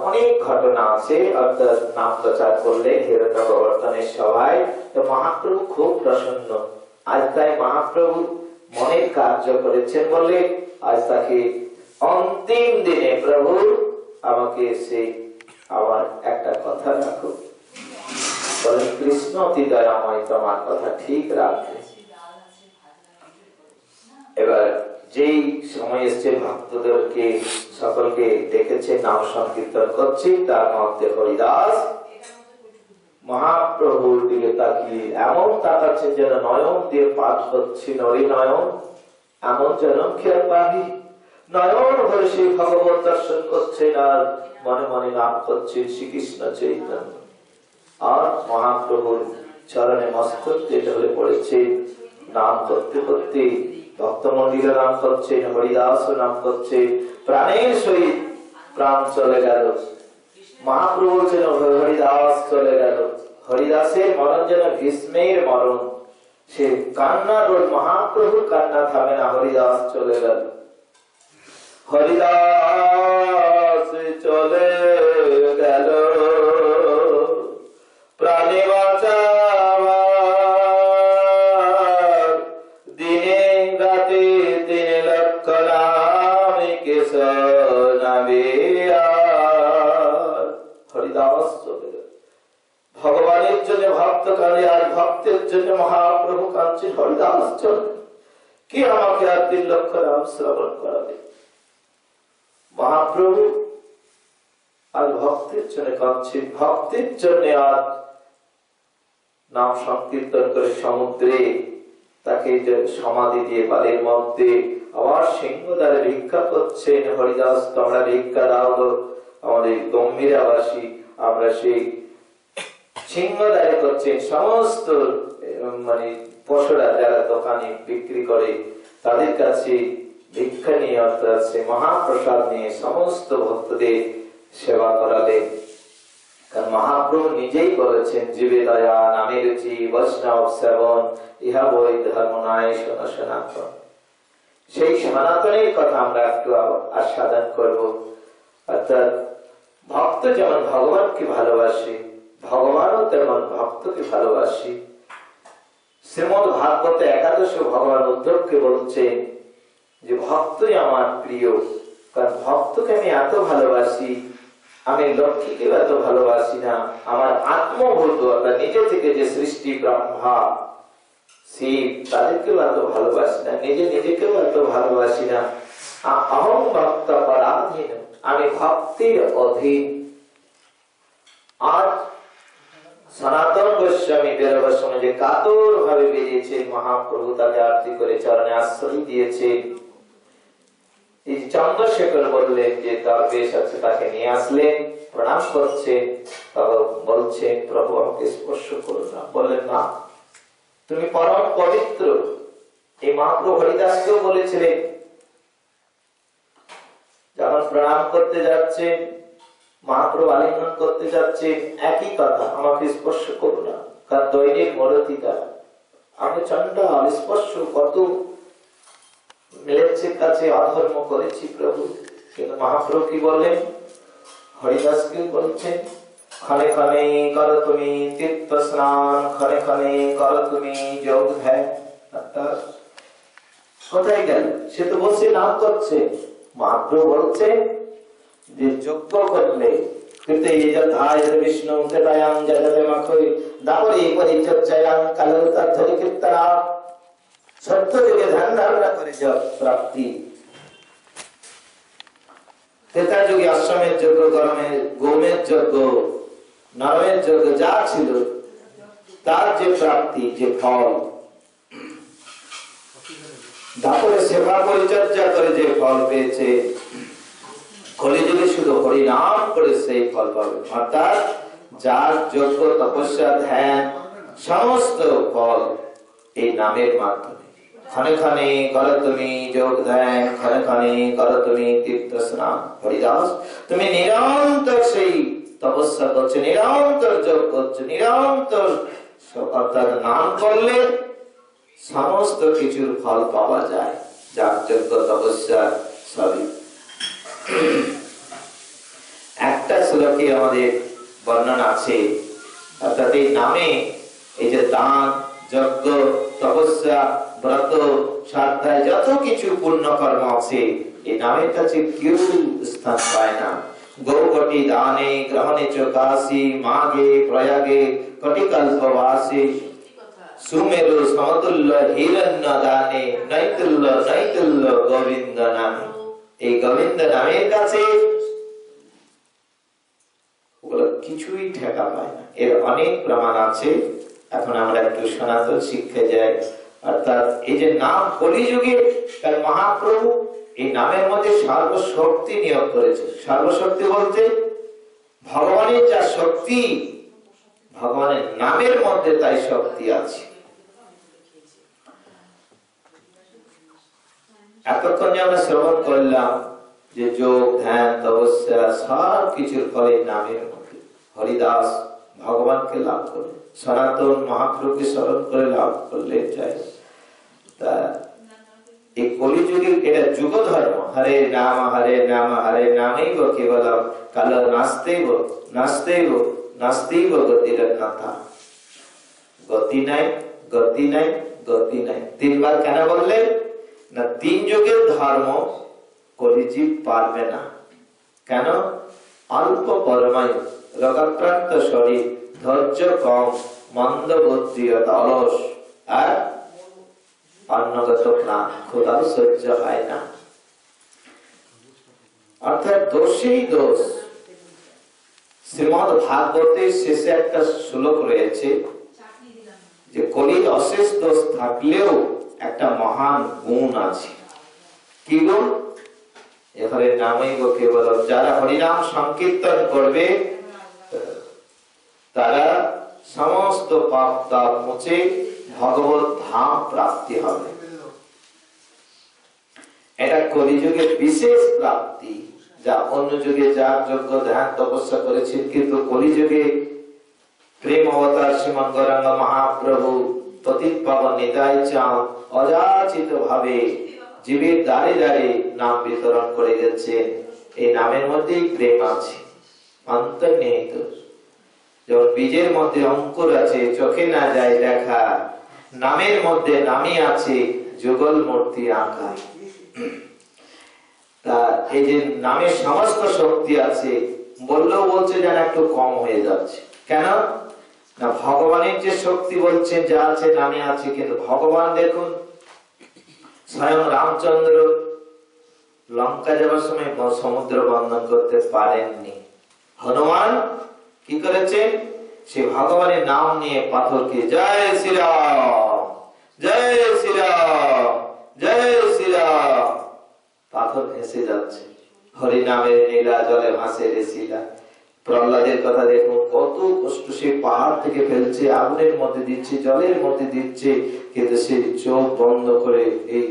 অনেক ঘটনা আছে, অর্থাৎ নাম প্রচার করলেন হিরণ্যগর্ধনের সভায়। তো মহাপ্রভু খুব প্রসন্ন। আজ তাই মহাপ্রভু মনের কার্য করেছেন বলে আজ তাকে অন্তিম দিনে প্রভু আমাকে সেই আমার একটা কথা রাখো, বলেন কৃষ্ণ অতি দয়াময়, তোমার কথা ঠিক রাখবে। এবার যেই সময় এসছে ভক্তদেরকে সকলকে ডেকেছে, নাম সংকীর্তন করছি, তার মধ্যে হরিদাস মহাপ্রভুর দিকে তাকিয়ে এমন তাকাচ্ছেন যেন নয়ন দিয়ে পাঠ করছি, নরে নয়ন এমন যেন খেয়াল পাহি, নয়ন ভরে সেই ভগবত দর্শন করছেন আর মনে মনে নাম করছেন শ্রীকৃষ্ণ চৈতন্য। আর মহাপ্রভুর চরণে মস্তক ঢলে পড়েছে, নাম করতে করতে ভক্ত মন্দিরে নাম করছে, হরিদাস নাম করছে, প্রাণের সহিত প্রাণ চলে গেল। মহাপ্রভু যেন হরিদাস চলে গেল, হরিদাসের মরণ যেন ভীষ্মের মরণ, সে কান্নার রোল, মহাপ্রভুর কান্না থামে না, হরিদাস চলে গেল। হরিদাস চলে গেল প্রাণে বাঁচাবার, দিনে রাতে দিনে লক্ষ নামে কে শোনাবে আর। হরিদাস চলে গেল। ভগবানের জন্য ভক্ত কাঁদে, আর ভক্তের জন্য মহাপ্রভু কাঁদছে, হরিদাস চলে, কি আমাকে আর 3 লক্ষ নাম শ্রবণ করাবে। মহাপ্রভু আর ভক্তের জন্য কাঁদছে, ভক্তের জন্য আর নাম সংকীর্তন করে সমুদ্রে তাকে সমাধি দিয়ে বালির মধ্যে আবার সিংহদ্বারে ভিক্ষা করছেন। হরিদাস তোমরা ভিক্ষা দাও তো, আমাদের গম্ভীরাবাসী আমরা সেই সিংহদ্বারে করছেন। সমস্ত মানে পশুরা যারা দোকানে বিক্রি করে তাদের কাছে ভিক্ষা নিয়ে, অর্থাৎ সে মহাপ্রসাদ নিয়ে সমস্ত ভক্তদের সেবা করালেন। কারণ মহাপ্রভু নিজেই বলেছেন, জীবে দয়া নামে রুচি বৈষ্ণব সেবন ইহা বৈ ধর্ম নয় সনাতন। সেই সনাতনের কথা আমরা একটু আস্বাদন করব। অর্থাৎ ভক্ত যেমন ভগবানকে ভালোবাসে, ভগবানও তেমন ভক্তকে ভালোবাসে। শ্রীমদ ভাগবত 11 ভগবান উদ্ধবকে বলছেন যে ভক্তই আমার প্রিয়, কারণ ভক্তকে আমি এত ভালোবাসি, আমি লক্ষ্মীকে এত ভালোবাসি না। আমার আত্মভূত অর্থাৎ নিজে থেকে যে সৃষ্টি ব্রহ্মা শিব তাদেরকেও এত ভালোবাসি না, নিজে নিজেকেও এত ভালোবাসি না। অহং ভক্ত পরাধীন, আমি ভক্তির অধীন। আর সনাতন গোস্বামী বেরোবার সময় যে কাতর ভাবে বেরিয়েছে, মহাপ্রভু তাকে আরতি করে চরণে আশ্রয় দিয়েছে। এই চন্দ্রশেখর বললেন যে তার বেশ আছে, তাকে নিয়ে আসলেন, প্রণাম করছেন, বলছেন প্রভু আমাকে স্পর্শ করো না। বললেন না, তুমি পরম পবিত্র। এই মহাপ্রভু হরিদাসকেও বলেছিলেন, যখন প্রণাম করতে যাচ্ছেন, মহাপ্রভু আলিঙ্গন করতে যাচ্ছেন, একই কথা, আমাকে স্পর্শ করো না, কারণ দৈনিক মরতিকা আমি চন্ডাল স্পর্শ কত মিলেচ্ছের কাছে অধর্ম করেছি প্রভু। কিন্তু মহাপ্রভু কি বললেন, হরিদাসকে বলছেন, ক্ষণে ক্ষণে করো তুমি তীর্থ স্নান, ক্ষণে ক্ষণে করো তুমি যোগ ধ্যান। কোথায় গেল? সে তো বসে নাম করছে। মহাপ্রভু বলছেন যে যজ্ঞ করলে কিন্তু এই যথায় বিষ্ণু দেবায়াং জগতে মাখই দাপরি পরিচর্যায়াং কালো তদ্ধরি কীর্তনা, সত্য যুগে ধ্যান ধারণা করে জপ প্রাপ্তি। ত্রেতা যুগে অশ্বমের যজ্ঞ, গরমের গোমের যজ্ঞ, নরমের যজ্ঞ যা ছিল তার যে প্রাপ্তি, যে ফল, তারপরে সেবা পরিচর্যা করে যে ফল পেয়েছে, কলিযুগে শুধু হরিনাম করে সেই ফল পাবে। অর্থাৎ যার যজ্ঞ তপস্যা ধ্যান সমস্ত ফল এই নামের মাধ্যমে। ক্ষণে ক্ষণে করো তুমি যোগ ধ্যান, ক্ষণে ক্ষণে করো তুমি তীর্থ স্নান। হরিদাস তুমি নিরন্তর সেই তপস্যা করছে, নিরন্তর যোগ করছে, নিরন্তর অর্থাৎ নাম করলে সমস্ত কিছুর ফল পাওয়া যায়। যাগ যজ্ঞ তপস্যা সবই। একটা শ্লোকে আমাদের বর্ণনা আছে, অর্থাৎ এই নামে এই যে দান, যজ্ঞ, তপস্যা, ব্রত, শ্রাদ্ধা, যত কিছু পুণ্য কর্ম আছে, এই নামের কাছে কেউ স্থান পায় না। গৌকটি দানে গ্রহণে চ কাশী মাগে প্রয়াগে কটিকল্পবাসে সুমেরু সমতুল্য হিরণ্য দানে নৈতুল্য নৈতুল্য গোবিন্দ নামে। এই গোবিন্দ নামের কাছে ওগুলো কিছুই ঠেকা পায় না। এর অনেক প্রমাণ আছে। এখন আমরা একটু সনাতন শিক্ষা যাই। অর্থাৎ এই যে নাম কলিযুগে মহাপ্রভু এই নামের মধ্যে সর্বশক্তি নিয়োগ করেছে। সর্বশক্তি বলতে ভগবানের যা শক্তি, ভগবানের নামের মধ্যে তাই শক্তি আছে। এতক্ষণ যে আমরা শ্রবণ করলাম যে যোগ, ধ্যান, তপস্যা সব কিছুর ফলে নামের মধ্যে হরিদাস ভগবানকে লাভ করে, সনাতন মহাপ্রভুকে স্মরণ করে লাভ করলে চাই। তা এই কলিযুগে এটা যুগ ধর্ম। হরে নাম হরে নাম হরে নামেইব কেবলম কাল নাস্তেইব নাস্তেইব নাস্তেইব গতিরন্নথা। গতি নাই, গতি নাই, গতি নাই। তিনবার কেন বললেন না? তিন যুগের ধর্ম কলিজীব পারবে না। কেন? অল্প পরমায়ু, রোগাক্রান্ত শরীর, ধৈর্য কম, মন্দ বুদ্ধি, অলস আর অন্নগত প্রাণ, ক্ষুধাও সহ্য হয় না। অর্থাৎ দোষেই দোষ। শ্রীমদ ভাগবতের শেষে একটা শ্লোক রয়েছে যে কলির অশেষ দোষ থাকলেও একটা মহান গুণ আছে। কি গুণ? এখানে নামেই কেবল যারা হরিনাম সংকীর্তন করবে তারা সমস্ত পাপ তাপ মুছে ভগবত ধাম প্রাপ্তি হবে। এটা কলিযুগের বিশেষ প্রাপ্তি, যা অন্য যুগে যাগ যজ্ঞ ধ্যান তপস্যা করেছেন, কিন্তু কলিযুগে প্রেম অবতার শ্রীমন গৌরাঙ্গ মহাপ্রভু পতিত পাবন নিতাই চাঁদ অযাচিত ভাবে জীবের দ্বারে দ্বারে নাম বিতরণ করে গেছেন। এই নামের মধ্যেই প্রেম আছে, অন্তর্নিহিত। যেমন বীজের মধ্যে অঙ্কুর আছে, চোখে না যায় দেখা, নামের মধ্যে নামই আছে, যুগল মূর্তি আঁকা। তা এই যে নামের সমস্ত শক্তি আছে বললেও বলছে যেন একটু কম হয়ে যাচ্ছে। কেন না? ভগবানের যে শক্তি বলছেন যা আছে নামে আছে, কিন্তু ভগবান দেখুন স্বয়ং রামচন্দ্র লঙ্কা যাওয়ার সময় সমুদ্র বন্ধন করতে পারেননি। হনুমান কি করেছে? সে ভগবানের নাম নিয়ে পাথরকে জয় শ্রীরাম জয় শ্রীরাম জয় শ্রীরাম, পাথর ভেসে যাচ্ছে। হরি নামের নীলা জলে ভাসে রে শিলা। প্রহ্লাদের কথা দেখুন, কত কষ্ট সে পাহাড় থেকে ফেলছে, আগুনের মধ্যে দিচ্ছে, জলের মধ্যে দিচ্ছে, কিন্তু সে চোখ বন্ধ করে এই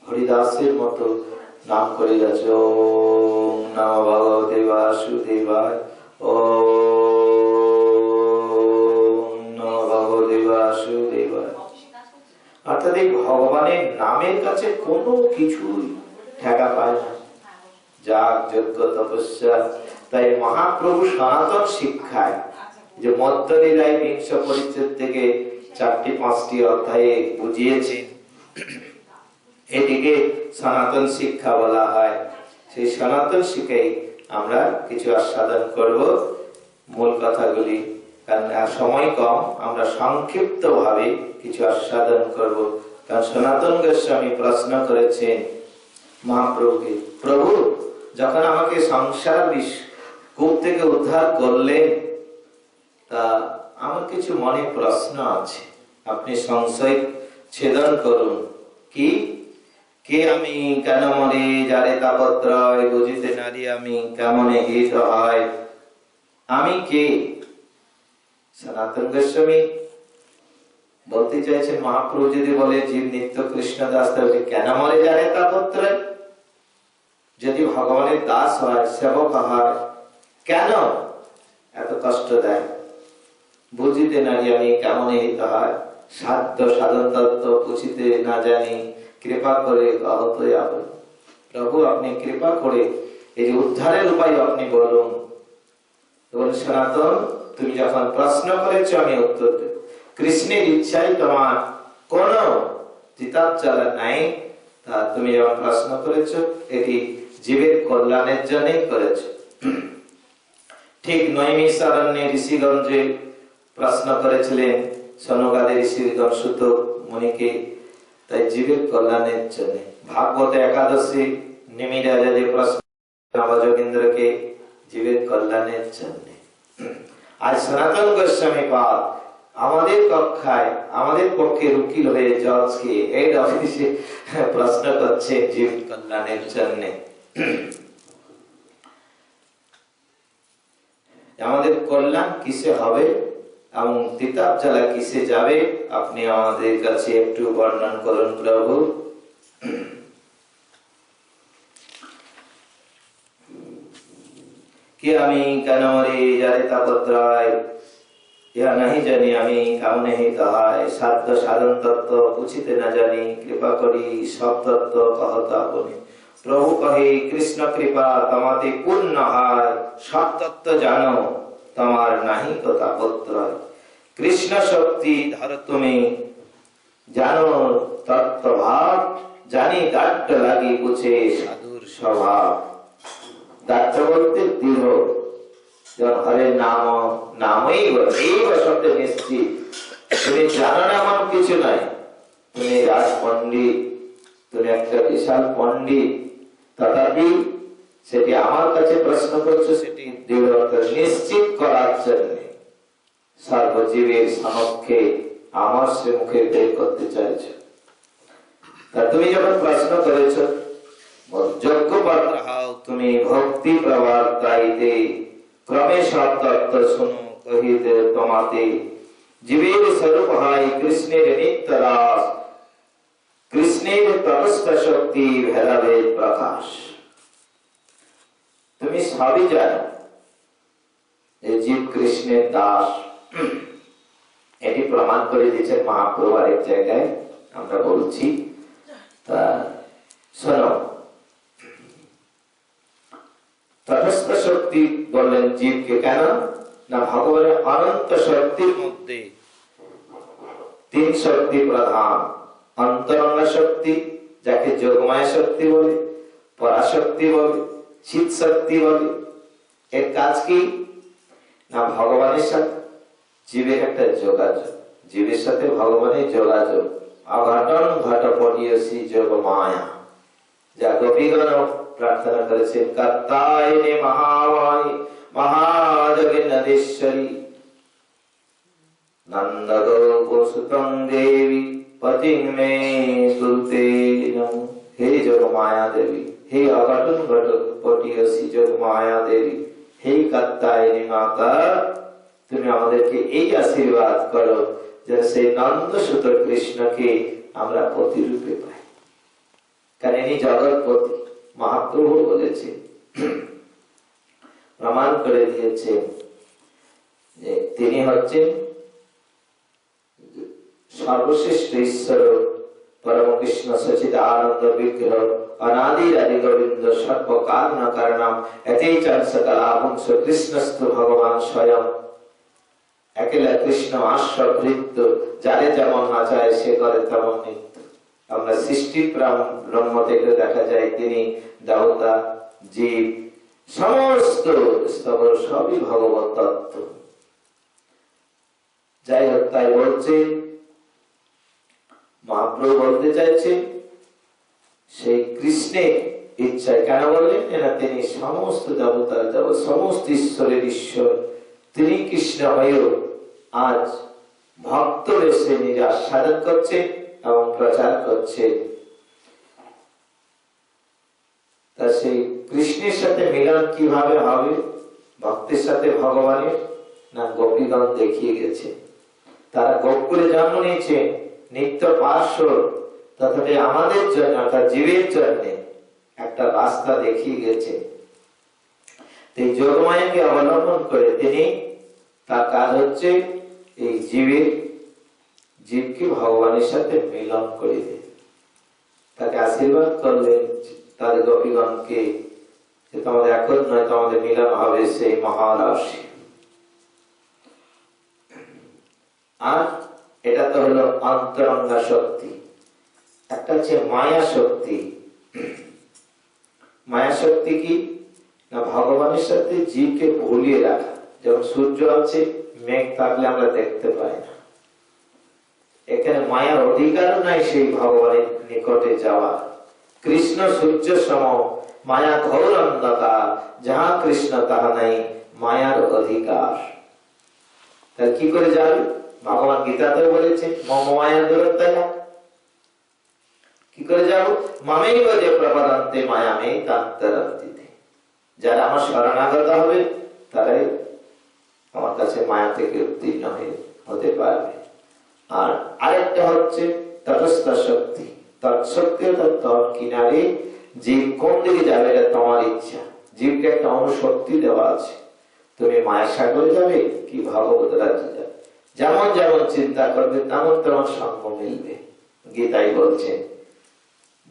হরিদাসের মতো নাম করে যাচ্ছে। ওম নমঃ ভগবতে বাসুদেবায়, ওম নমঃ ভগবতে বাসুদেবায়। অর্থাৎ এই ভগবানের নামের কাছে কোনো কিছুই ঠেকা পায় না। যাগ যজ্ঞ তপস্যা। তাই মহাপ্রভু সনাতন শিক্ষায় যে মধ্যলীলায় ২০ পরিচ্ছেদ থেকে ৪-৫টি অধ্যায়ে বুঝিয়েছেন, এটিকে সনাতন শিক্ষা বলা হয়। সেই সনাতন শিক্ষায় আমরা কিছু আস্বাদন করব মূল কথাগুলি, কারণ সময় কম, আমরা সংক্ষিপ্ত ভাবে কিছু আস্বাদন করব। কারণ সনাতন গোস্বামী প্রশ্ন করেছেন মহাপ্রভুকে, প্রভু যখন আমাকে সংসার কূপ থেকে উদ্ধার করলেন, তা আমার কিছু মনে প্রশ্ন আছে, আপনি সংশয় ছেদন করুন। কি? কে আমি, কেন মরে, যারে তাপত্রয়, বুঝিতে নারী আমি, কেমনে হিত হয়, আমি কে? সনাতন গোস্বামী বলতে চাইছেন, মহাপ্রভু যদি বলে জীব নিত্য কৃষ্ণ দাস, তাহলে কেন মরে যারে তাপত্রয়? যদি ভগবানের দাস হয়, সেবক হয়, কেন এত কষ্ট দেয়, বুঝিতে না জানি কেমন হইতে হয়, সাধ্য সাধন তত্ত্ব বুঝিতে না জানি, কৃপা করে কহত আপন। প্রভু আপনি কৃপা করে এই যে উদ্ধারের উপায় আপনি বলুন। এবং সনাতন, তুমি যখন প্রশ্ন করেছো আমি উত্তর দেব। কৃষ্ণের ইচ্ছাই তোমার কোন জিতাব চালা নাই, তা তুমি যখন প্রশ্ন করেছো এটি জীবের কল্যাণের জন্যই করেছো। ঠিক নৈমিষারণ্যে ঋষিগঞ্জে প্রশ্ন করেছিলেন সনকাদি ঋষিগণ সুত মুনিকে, তাই জীবের কল্যাণের জন্য। ভাগবত একাদশী নিমিরাজে যে প্রশ্ন নবযোগীন্দ্রকে, জীবের কল্যাণের জন্য। আজ সনাতন গোস্বামী পাদ আমাদের কক্ষায় আমাদের পক্ষে উকিল হয়ে জজকে হেড অফিসে প্রশ্ন করছে জীব কল্যাণের জন্য। আমাদের কল্যাণ কিসে হবে এবং তিতাব জ্বালা কিসে যাবে, আপনি আমাদের কাছে একটু বর্ণন করুন প্রভু। कि আমি কেন মরি যারে তাপত্রয়, ইহা নাহি জানি আমি কেমনে হি তাহায়, সাধ্য সাধন তত্ত্ব বুঝিতে না জানি, কৃপা করি সব তত্ত্ব কহত আপনি। প্রভু কহে কৃষ্ণ কৃপা তোমাতে পূর্ণ হয়, সব তত্ত্ব জানো তোমার নাহি তো তাপত্রয়। কৃষ্ণ শক্তি ধর তুমি জানো তত্ত্ব ভাব, জানি দাট্ট লাগি বুঝে সাধুর স্বভাব। দাট্ট বলতে দৃঢ়, হরে নাম নামই শব্দ নিশ্চিত। তুমি জানো না এমন কিছু নাই, তুমি রাজ পণ্ডিত, তুমি একটা বিশাল পণ্ডিত, তথাপি সেটি আমার কাছে প্রশ্ন করছো, সেটি দৃঢ়তা নিশ্চিত করার জন্য সর্বজীবের সমক্ষে আমার সে মুখে বের করতে চাইছো। তা তুমি যখন প্রশ্ন করেছো, যোগ্য পাত্র হও তুমি ভক্তি প্রবর্তাইতে, ক্রমে সব তত্ত্ব শুনো কহিতে তোমাতে। জীবের স্বরূপ হয় কৃষ্ণের নিত্য রাস, কৃষ্ণের তটস্থ শক্তি ভেদাভেদ প্রকাশ। তুমি সবই জানো যে জীব কৃষ্ণের দাস, এটি প্রমাণ করে দিয়েছেন মহাপ্রভু আরেক জায়গায়, আমরা বলছি। তা শোনো, তটস্থ শক্তি বললেন জীবকে, কেন না ভগবানের অনন্ত শক্তির মধ্যে তিন শক্তি প্রধান। অন্তরঙ্গ শক্তি, যাকে যোগমায়া শক্তি বলে, পরাশক্তি বলে, চিৎ শক্তি বলে। এর কাজ কি না ভগবানের সাথে জীবের একটা যোগাযোগ, জীবের সাথে ভগবানের যোগাযোগ। অঘটন ঘটপটিয়সী যোগ মায়া, যা গোপীগণ প্রার্থনা করেছে, কর্তায়নে মহামায়ী মহাজগন্নাথেশ্বরী নন্দগোপসুতং দেবী পতিং মে তুলতে নমঃ। হে যোগ মায়া দেবী, হে অঘটন ঘটপটিয়সী যোগ মায়া দেবী, হে কর্তায়নী মাতা, তুমি আমাদেরকে এই আশীর্বাদ করো যে সেই নন্দসুত কৃষ্ণকে আমরা প্রতিরূপে পাই। কারণ ইনি জগৎপতি, মহাপ্রভু বলেছে, প্রমাণ করে দিয়েছে যে তিনি হচ্ছেন সর্বশ্রেষ্ঠ ঈশ্বর, পরম কৃষ্ণ সচিদানন্দ বিগ্রহ, অনাদির আদি গোবিন্দ সর্বকারণ কারণম, এতেই চান সকলাভংশ কৃষ্ণস্তু ভগবান স্বয়ং। একেলা কৃষ্ণ আশ্বৃত্ত, যারে যেমন নাচায় সে করে তেমন নৃত্য। আমরা সৃষ্টি ব্রহ্ম থেকে দেখা যায় তিনি দেবতা, জীব, সমস্ত স্তবর সবই ভগবত তত্ত্ব। যাই হোক, তাই বলছে মহাপ্রভু বলতে চাইছে সেই কৃষ্ণের ইচ্ছায়। কেন বললেন না তিনি সমস্ত দেবতার দেবতা, সমস্ত ঈশ্বরের ঈশ্বর। তিনি কৃষ্ণ হয়েও আজ ভক্ত বেশে নিজে আস্বাদন করছে এবং প্রচার করছে। তা সেই কৃষ্ণের সাথে মিলন কিভাবে হবে ভক্তের সাথে ভগবানের, না গোপীগণ দেখিয়ে গেছে। তারা গোকুলে জন্ম নিয়েছে, নিত্য পার্শ্ব, তথাপি আমাদের জন্য অর্থাৎ জীবের জন্য একটা রাস্তা দেখিয়ে গেছে। এই যোগমায়াকে অবলম্বন করে তিনি, তার কাজ হচ্ছে এই জীবকে ভগবানের সাথে মিলন করে দেন। তাকে আশীর্বাদ করলেন তাদের গোপীগণকে যে তোমাদের এখন নয়, তোমাদের মিলন হবে সেই মহারাশি। আর এটা তো হলো অন্তরঙ্গা শক্তি। একটা হচ্ছে মায়া শক্তি। মায়া শক্তি কি না, ভগবানের সাথে জীবকে ভুলিয়ে রাখা। যেমন সূর্য আছে, মেঘ থাকলে আমরা দেখতে পাই না, এখানে মায়ার অধিকার নাই সেই ভগবানের নিকটে যাওয়া। কৃষ্ণ সূর্য সম, মায়া ঘোর অন্ধকার, যাহা কৃষ্ণ তাহা নাই মায়ার অধিকার। তাহলে কি করে যাবে? ভগবান গীতাতে বলেছে মম মায়া দূরত্বয়া। কি করে যাব? মামেই যে প্রপদান্তে মায়ামে তান্তরন্তিতে। যারা আমার শরণাগত হবে তারাই আমার কাছে মায়া থেকে উত্তীর্ণ হতে পারবে। আর আরেকটা হচ্ছে তটস্থ শক্তি। তৎশক্তি অর্থাৎ তট কিনারে জীব কোন দিকে যাবে এটা তোমার ইচ্ছা। জীবকে একটা অনুশক্তি দেওয়া আছে, তুমি মায়ের সাগরে যাবে কি ভগবত রাজ্যে যাবে। যেমন যেমন চিন্তা করবে তেমন তেমন সঙ্গ মিলবে। গীতাই বলছে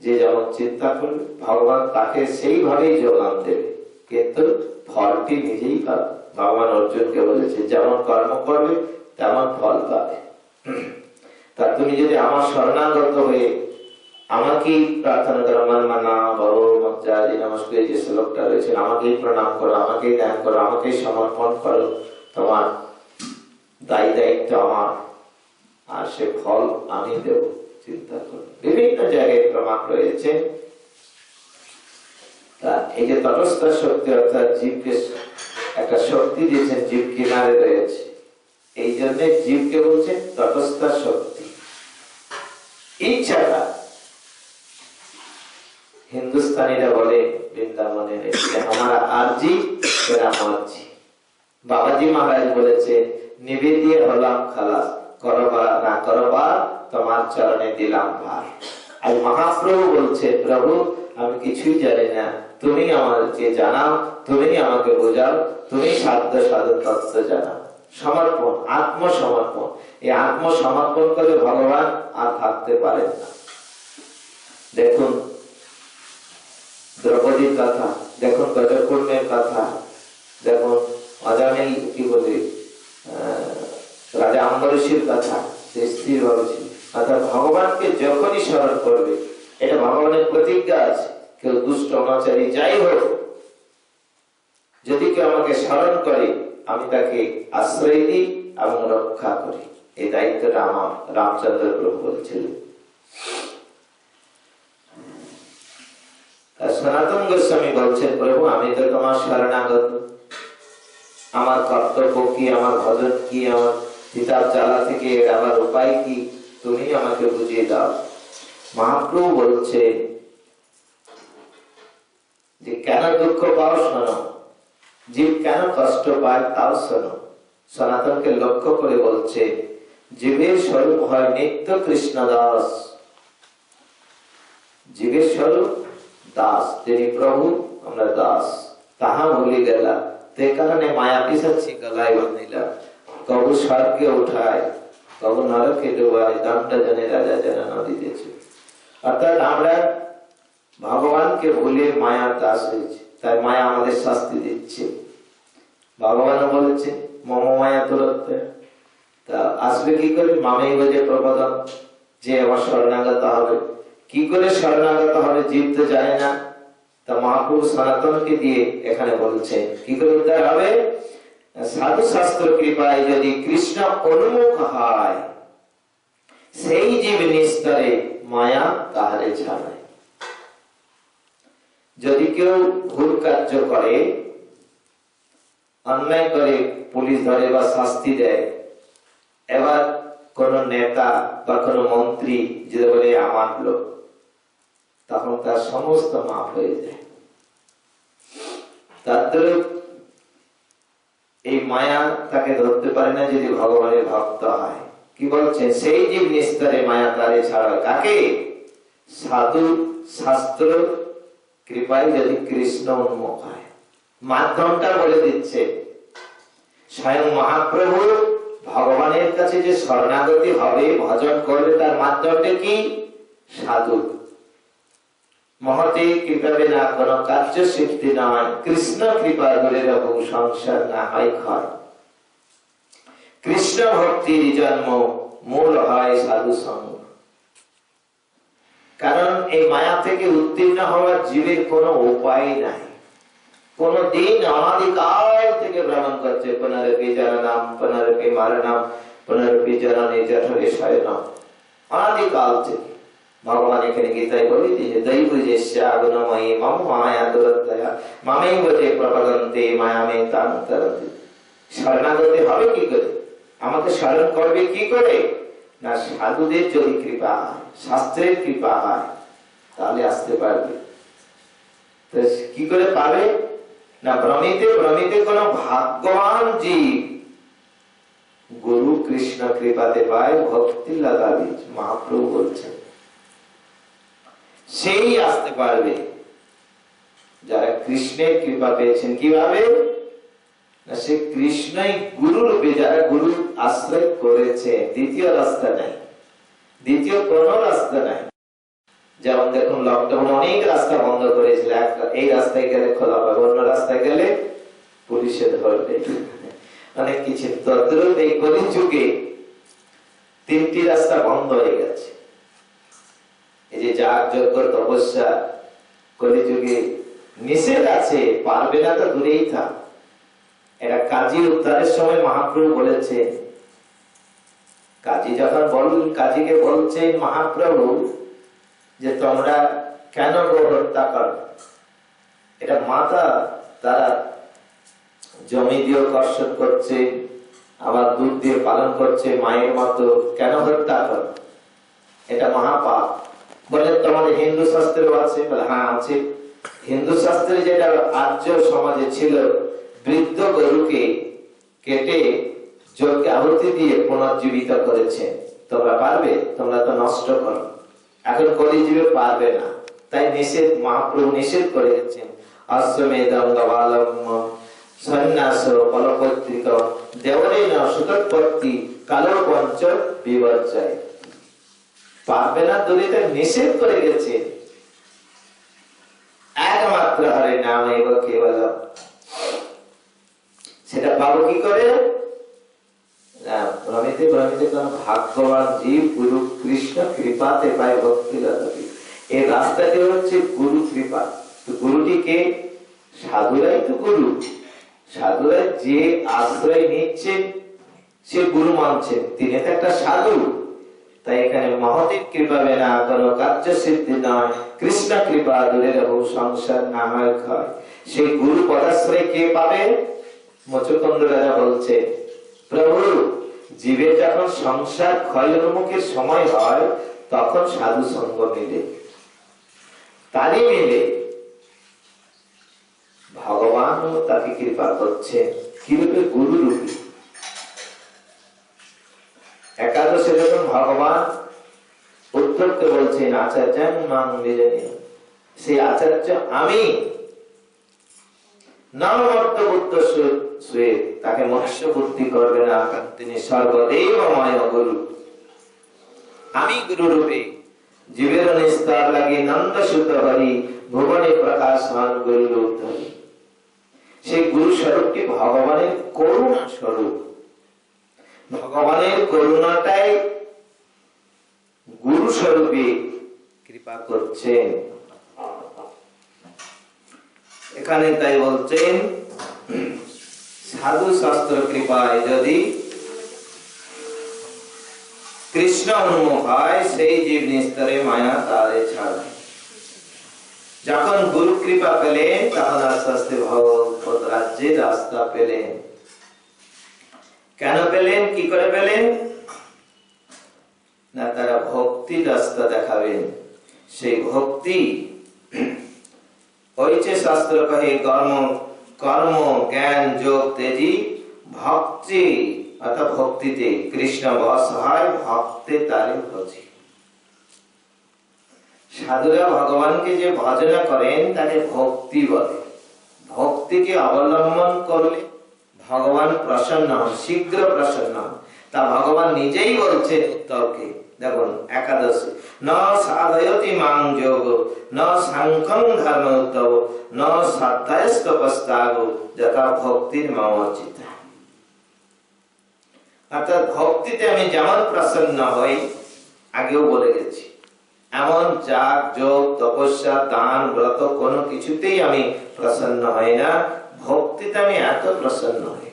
যে যেমন চিন্তা করবে ভগবান তাকে সেইভাবেই যোগান দেবে, কিন্তু ফলটি নিজেই পাবে। ভগবান অর্জুনকে বলেছে যেমন কর্ম করবে তেমন ফল পাবে। তা তুমি যদি আমার শরণাগত হয়ে আমাকেই প্রার্থনা করো, আমার মানা ভব মজ্জাদি নমস্কার, যে শ্লোকটা রয়েছে, আমাকেই প্রণাম করো, আমাকেই ধ্যান করো, আমাকেই সমর্পণ করো, তোমার দায়ী দায়িত্ব আমার, আর সে ফল আমি দেব। চিন্তা করো, বিভিন্ন জায়গায় প্রমাণ রয়েছে। তা এই যে তটস্থ শক্তি অর্থাৎ জীবকে একটা শক্তি দিয়েছেন, জীব কিনারে রয়েছে, এই জন্য জীবকে বলছে তটস্থ শক্তি। ইচ্ছাটা হিন্দুস্তানিরা বলে বৃন্দাবনে हमारा आरजी तेरा मर्जी। বাবাজি মহারাজ বলেছে নিবেদিয়ে হলাম খালাস, করবা না করবা তোমার চরণে দিলাম ভার। আর মহাপ্রভু বলছে প্রভু আমি কিছুই জানি না, তুমি আমাকে জানাও, তুমি আমাকে বোঝাও, তুমি সাধ্য সাধন তত্ত্ব জানাও। সমর্পণ, আত্মসমর্পণ। এই আত্মসমর্পণ করে ভগবান আর থাকতে পারেন না। দেখুন দ্রৌপদীর কথা, দেখুন গজপূর্ণের কথা, দেখুন অজামিল কি বলে রাজা অম্বরীশের কথা, সে স্থির ভাবে ছিল। অর্থাৎ ভগবানকে যখনই স্মরণ করবে, এটা ভগবানের প্রতিজ্ঞা আছে, কেউ দুষ্ট অনাচারী যাই হোক, যদি কেউ আমাকে স্মরণ করে আমি তাকে আশ্রয় দিই এবং রক্ষা করি। এই দায়িত্বটা আমার, রামচন্দ্র প্রভু বলছিলেন। সনাতন গোস্বামী বলছেন প্রভু আমি তো তোমার শরণাগত, আমার কর্তব্য কি, আমার ভজন কি, আমার পিতার জ্বালা থেকে আমার উপায় কি, তুমি আমাকে বুঝিয়ে দাও। মহাপ্রভু বলছে যে কেন দুঃখ পাও শোনো, জীব কেন কষ্ট পায় তাও শোনো। সনাতনকে লক্ষ্য করে বলছে জীবের স্বরূপ হয় নিত্য কৃষ্ণ দাস। জীবের স্বরূপ দাস, তিনি প্রভু আমরা দাস, তাহা ভুলে গেলা, তে কারণে মায়া পিসাচ্ছি গলায় বাঁধিলা। কবু স্বর্গে উঠায়, কবু নরকে ডুবায়, দণ্ড জনে রাজা যেন নদীতে ছুটে। অর্থাৎ আমরা ভগবানকে ভুলে মায়ার দাস হয়েছে, তাই মায়া আমাদের শাস্তি দিচ্ছে। ভগবান বলেছে মম মায়া দূরত্ব। তা আসবে কি করে? মামেই বোঝে প্রবদন, যে আমার শরণাগত হবে। কি করে শরণাগত হবে জীব তো জানে না। তা মহাপ্রভু সনাতনকে দিয়ে এখানে বলছে কি করে উদ্ধার হবে। সাধু শাস্ত্র কৃপায় যদি কৃষ্ণ অনুমুখ হয়, সেই জীব নিস্তরে মায়া তাহারে ছাড়ায়। যদি কেউ ভুল কার্য করে, অন্যায় করে, পুলিশ ধরে বা শাস্তি দেয়, এবার কোন নেতা বা কোন মন্ত্রী যদি বলে আমার লোক, তখন তার সমস্ত মাফ হয়ে যায়। তার এই মায়া তাকে ধরতে পারে না যদি ভগবানের ভক্ত হয়। কি বলছেন? সেই জীব নিস্তরে মায়া তারে ছাড়ায় কাকে? সাধু শাস্ত্র কৃপায় যদি কৃষ্ণ উন্মুখ হয়। মাধ্যমটা বলে দিচ্ছে। স্বয়ং মহাপ্রভু ভগবানের কাছে যে শরণাগতি হবে, ভজন করবে, তার মাধ্যমটা কি? সাধু। মহতে কৃপা বিনা কোন কার্য সিদ্ধি নয়, কৃষ্ণ কৃপা ধরে রঘু সংসার না হয় ক্ষয়। কৃষ্ণ ভক্তির জন্ম, মূল হয় সাধু সঙ্গ। কারণ এই মায়া থেকে উত্তীর্ণ হওয়ার জীবের কোনো উপায় নাই। কোন দিন অনাদিকাল থেকে ভ্রমণ করছে, পুনরপি জননম পুনরপি মরণম পুনরপি জননী জঠরে শয়নম। অনাদিকাল থেকে ভগবান এখানে গীতায় বলে দিয়েছে, দৈব যেস্য গুণময়ী মম মায়া দুরত্যয়া মামেব যে প্রপদন্তে মায়ামে তাং তরন্তি। শরণাগতি হবে কি করে? আমাকে স্মরণ করবে কি করে? না, সাধুদের যদি কৃপা হয়, শাস্ত্রের কৃপা হয়, তাহলে আসতে পারবে। তো কি করে পাবে? না, ভ্রমিতে ভ্রমিতে কোন ভাগ্যবান জীব গুরু কৃষ্ণ কৃপাতে পায়, ভক্তি লাগা বীজ মহাপ্রভু বলছেন, সেই আসতে পারবে। যারা কৃষ্ণের কৃপা পেয়েছেন কিভাবে? না, সে কৃষ্ণই গুরু রূপে, যারা গুরু আশ্রয় করেছে। দ্বিতীয় রাস্তা নাই, দ্বিতীয় কোন রাস্তা নাই। যেমন দেখুন, লকডাউনে অনেক রাস্তা বন্ধ করেছিল, এই রাস্তায় গেলে খোলা পাবে, অন্য রাস্তায় গেলে পুলিশে ধরবে, অনেক কিছু। তদ্রুপ এই কলিযুগে 3টি রাস্তা বন্ধ হয়ে গেছে। এই যে যাগ যজ্ঞ তপস্যা কলিযুগে নিষেধ আছে, পারবে না তো দূরেই থাক। এটা কাজী উদ্ধারের সময় মহাপ্রভু বলেছে, কাজী যখন বলুন, কাজীকে বলছেন মহাপ্রভু যে তোমরা কেন গো হত্যা করো? এটা মাতা, তারা জমি দিয়ে কর্ষণ করছে, আবার দুধ দিয়ে পালন করছে মায়ের মতো, কেন হত্যা করো? এটা মহাপাপ। বলে তোমাদের হিন্দু শাস্ত্রেও আছে? বলে হ্যাঁ আছে। হিন্দু শাস্ত্রে যেটা আর্য সমাজে ছিল, বৃদ্ধ গরুকে কেটে যজ্ঞে আহুতি দিয়ে পুনর্জীবিত করেছে। তোমরা পারবে? তোমরা তো নষ্ট করো। এখন কলিযুগে পারবে না, তাই নিষেধ, মহাপ্রভু নিষেধ করে গেছেন। অশ্বমেধম গবালম সন্ন্যাস ফলপত্রিক দেবরেণ সুতোৎপত্তি কালো পঞ্চ বিবর্জয়। পারবে না দলিতে নিষেধ করে গেছে। একমাত্র হরে নাম এবং কেবল, সেটা পাবো কি করে? ভ্রমিতে ভ্রমিতে কোন ভাগ্যবান জীব গুরু কৃষ্ণ কৃপাতে পায় ভক্তি লাগাবে। এই রাস্তাটি হচ্ছে গুরু কৃপা। তো গুরুটি কে? সাধুরাই তো গুরু। সাধুরা যে আশ্রয় নিচ্ছেন, সে গুরু মানছেন, তিনি তো একটা সাধু। তাই এখানে মহতের কৃপা বিনা কোন কার্য সিদ্ধি নয়, কৃষ্ণ কৃপা দূরে রহু সংসার না হয় ক্ষয়। সেই গুরু পদাশ্রয় কে পাবে? মুচুকুন্দ রাজা বলছে, প্রভু জীবের যখন সংসার ক্ষয় উন্মুখের সময় হয়, তখন সাধু সঙ্গ মিলে, তারই মিলে ভগবান তাকে কৃপা করছে। কি রূপে? গুরু রূপে। একাদশে যখন ভগবান উদ্ধবকে বলছেন আচার্য মাং বিজনীয়, সেই আচার্য আমি, তাকে মনুষ্য বুদ্ধি করবে না, তিনি সর্বদেবময় গুরু। আমি গুরু রূপে জীবের নিস্তার লাগে নন্দ সুত হরি ভুবনে প্রকাশ হন গুরু রূপ ধরি। সেই গুরু স্বরূপটি ভগবানের করুণা স্বরূপ। ভগবানের করুণাটাই গুরু স্বরূপে কৃপা করছেন। এখানে তাই বলছেন, সাধু শাস্ত্র কৃপায় যদি কৃষ্ণ উন্মুখ হয়, সেই জীব নিস্তরে মায়া তারে ছাড়ে। যখন গুরু কৃপা পেলেন, তখন আস্তে আস্তে ভগবত রাজ্যের রাস্তা পেলেন। কেন পেলেন? কি করে পেলেন? না, তারা ভক্তির রাস্তা দেখাবেন। সেই ভক্তি হয়েছে, শাস্ত্র কহে কর্ম কর্ম জ্ঞান যোগ তেজি ভক্তি, অর্থাৎ ভক্তিতে কৃষ্ণ বশ হয়, ভক্তে তারে ভজি। সাধুরা ভগবানকে যে ভজনা করেন তাকে ভক্তি বলে। ভক্তি ভক্তিকে অবলম্বন করলে ভগবান প্রসন্ন হন, শীঘ্র প্রসন্ন হন। তা ভগবান নিজেই বলছেন উদ্ধবকে, দেখুন একাদশী, ন সাধয়তি মাং যোগ ন সাংখ্যং ধর্ম উদ্ধব ন সাধ্যায়স্তপস্তাগ যথা ভক্তির মমচিতা। অর্থাৎ ভক্তিতে আমি যেমন প্রসন্ন হই, আগেও বলে গেছি, এমন যাগ যোগ তপস্যা দান ব্রত কোনো কিছুতেই আমি প্রসন্ন হই না, ভক্তিতে আমি এত প্রসন্ন হই।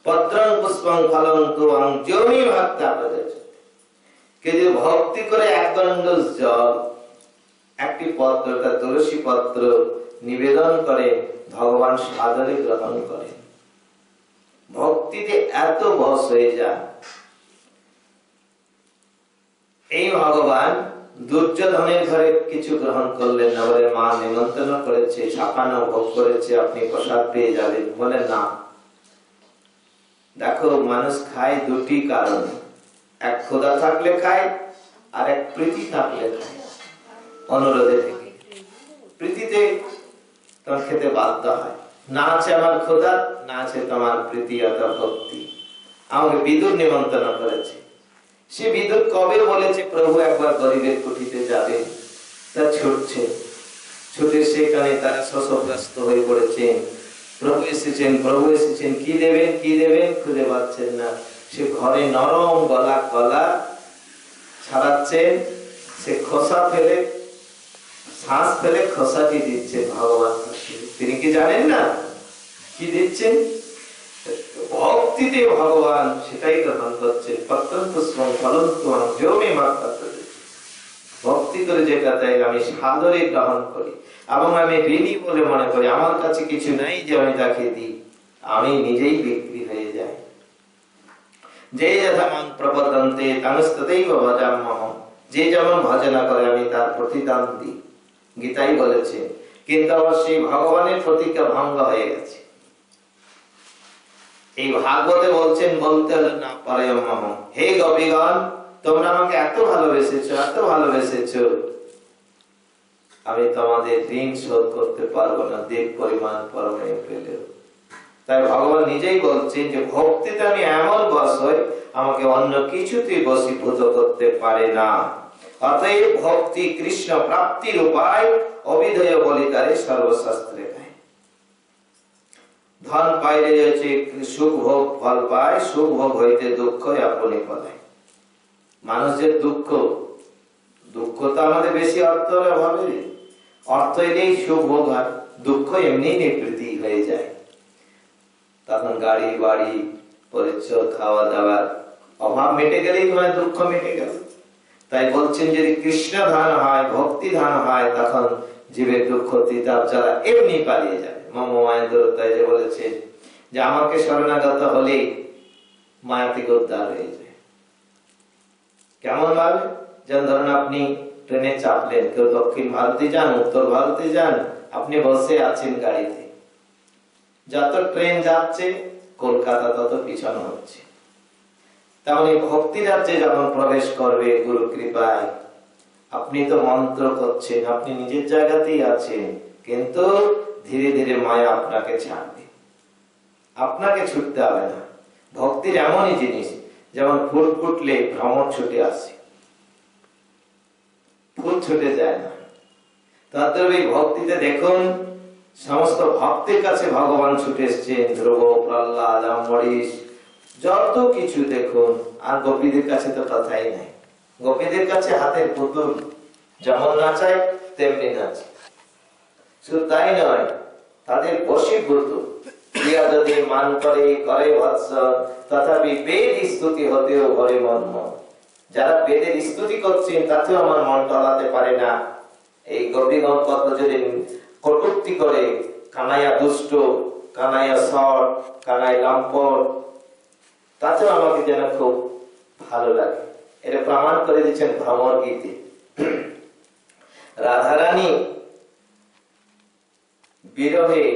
পত্রং পুষ্পং ফলং তুং যোমি ভক্তা প্রদর্শিত। কিন্তু ভক্তি করে এক গণ্ড জল, একটি পত্র, তুলসী পত্র নিবেদন করে ভগবান সাদরে গ্রহণ করে। ভক্তিতে এত বশ হয়ে যায়। এই ভগবান দুর্যোধনের ঘরে কিছু গ্রহণ করলেন না, বলে মা নিমন্ত্রণ করেছে, ছাপানো ভোগ করেছে, আপনি প্রসাদ পেয়ে যাবেন। বলে না, দেখো মানুষ খায় দুটি কারণে, এক ক্ষুধা থাকলে খায়, আর এক প্রীতি থাকলে খায়। অনুরোধে থেকে প্রীতিতে তোমার খেতে বাধ্য হয়, না আছে আমার ক্ষুধা, না আছে তোমার প্রীতি অথবা ভক্তি। আমাকে বিদুর নিমন্ত্রণ করেছে, সে বিদুর কবে বলেছে প্রভু একবার গরিবের কুটিতে যাবে, তা ছুটছে, ছুটে সেখানে তারা শোষগ্রস্ত হয়ে পড়েছেন। প্রভু এসেছেন, প্রভু এসেছেন, কি দেবেন কি দেবেন খুঁজে পাচ্ছেন না। সে ঘরে নরম গলা কলা ছাড়াচ্ছেন, সে খোসা ফেলে, শ্বাস ফেলে খোসাটি দিচ্ছে ভগবান। তিনি কি জানেন না কি দিচ্ছেন? ভক্তিতে ভগবান সেটাই গ্রহণ করছেন। পত্রং পুষ্পং ফলং তুং যোমি ভক্তা প্রদর্শিত। ভক্তি করে যেটা দেয় আমি সাদরে গ্রহণ করি, এবং আমি ঋণী বলে মনে করি। আমার কাছে কিছু নাই যে আমি তাকে দিই, আমি নিজেই বিক্রি হয়ে যাই। যে যথা মাং প্রপদ্যন্তে তমস্ততৈব ভজাম্যহম। যে যেমন ভজনা করে আমি তার প্রতিদান দিই, গীতাই বলেছে। কিন্তু অবশ্যই ভগবানের প্রতিজ্ঞা ভঙ্গ হয়ে গেছে। এই ভাগবতে বলছেন, বলতে হলো না পরমহম, হে গোপীগণ, তোমরা আমাকে এত ভালোবেসেছো, এত ভালোবেসেছো, আমি তোমাদের ঋণ শোধ করতে পারবো না দেব পরিমাণ পরমে পেলেও। তাই ভগবান নিজেই বলছেন যে ভক্তিতে আমি এমন বশ হই, আমাকে অন্য কিছুতেই বশীভূত করতে পারে না। অতএব ভক্তি কৃষ্ণ প্রাপ্তির উপায়, অবিধেয় বলিতারে সর্বশাস্ত্রে গায়। ধন পাইলে হচ্ছে সুখ ভোগ ফল পায়, সুখ ভোগ হইতে দুঃখ আপনি পলায়। মানুষের দুঃখ, দুঃখ তো আমাদের বেশি অর্থ অভাবে, অর্থ এলেই সুখ ভোগ হয়, দুঃখ এমনি নিবৃত্তি হয়ে যায়। তখন গাড়ি বাড়ি পরিচ্ছদ খাওয়া দাওয়ার অভাব মিটে গেলেই তোমার দুঃখ মিটে গেল। তাই বলছেন যদি কৃষ্ণ ধান হয়, ভক্তি ধান হয়, তখন জীবের দুঃখ তিতাব যারা এমনি পালিয়ে যাবে। মম মায়াদুরতায় যে বলেছে যে আমাকে শরণাগত হলেই মায়া থেকে উদ্ধার হয়ে যায়। কেমন ভাবে? যেমন ধরুন আপনি ট্রেনে চাপলেন, কেউ দক্ষিণ ভারতে যান, উত্তর ভারতে যান, আপনি বসে আছেন গাড়িতে, যত ট্রেন যাচ্ছে কলকাতা তত পিছনে হচ্ছে। তেমন এই ভক্তি রাজ্যে যখন প্রবেশ করবে গুরু কৃপায়, আপনি তো মন্ত্র করছেন, আপনি নিজের জায়গাতেই আছেন, কিন্তু ধীরে ধীরে মায়া আপনাকে ছাড়বে, আপনাকে ছুটতে হবে না। ভক্তির এমনই জিনিস, যেমন ফুল ফুটলে ভ্রমর ছুটে আসে, ফুল ছুটে যায় না। তাদের এই ভক্তিতে দেখুন সমস্ত ভক্তের কাছে ভগবান ছুটে এসছেন, ধ্রুব, প্রহ্লাদ, অম্বরীশ, যত কিছু দেখুন। আর গোপীদের কাছে তো কথাই নাই। গোপীদের কাছে হাতের পুতুল, যেমন নাচায় তেমনি নাচে। শুধু তাই নয়, তাদের বশীভূত ক্রিয়া যদি মান করে করে ভৎসন, তথাপি বেদ স্তুতি হতেও ভরে মন। যারা বেদের স্তুতি করছেন তাতেও আমার মন টলাতে পারে না। এই গোপীগণ কত যদি কটূক্তি করে, কানাইয়া দুষ্ট, কানাইয়া সট, কানাই লম্পট, তাতেও আমাকে যেন খুব ভালো লাগে। এটা প্রমাণ করে দিচ্ছেন ভ্রমর গীতে। রাধারানী বিরহে,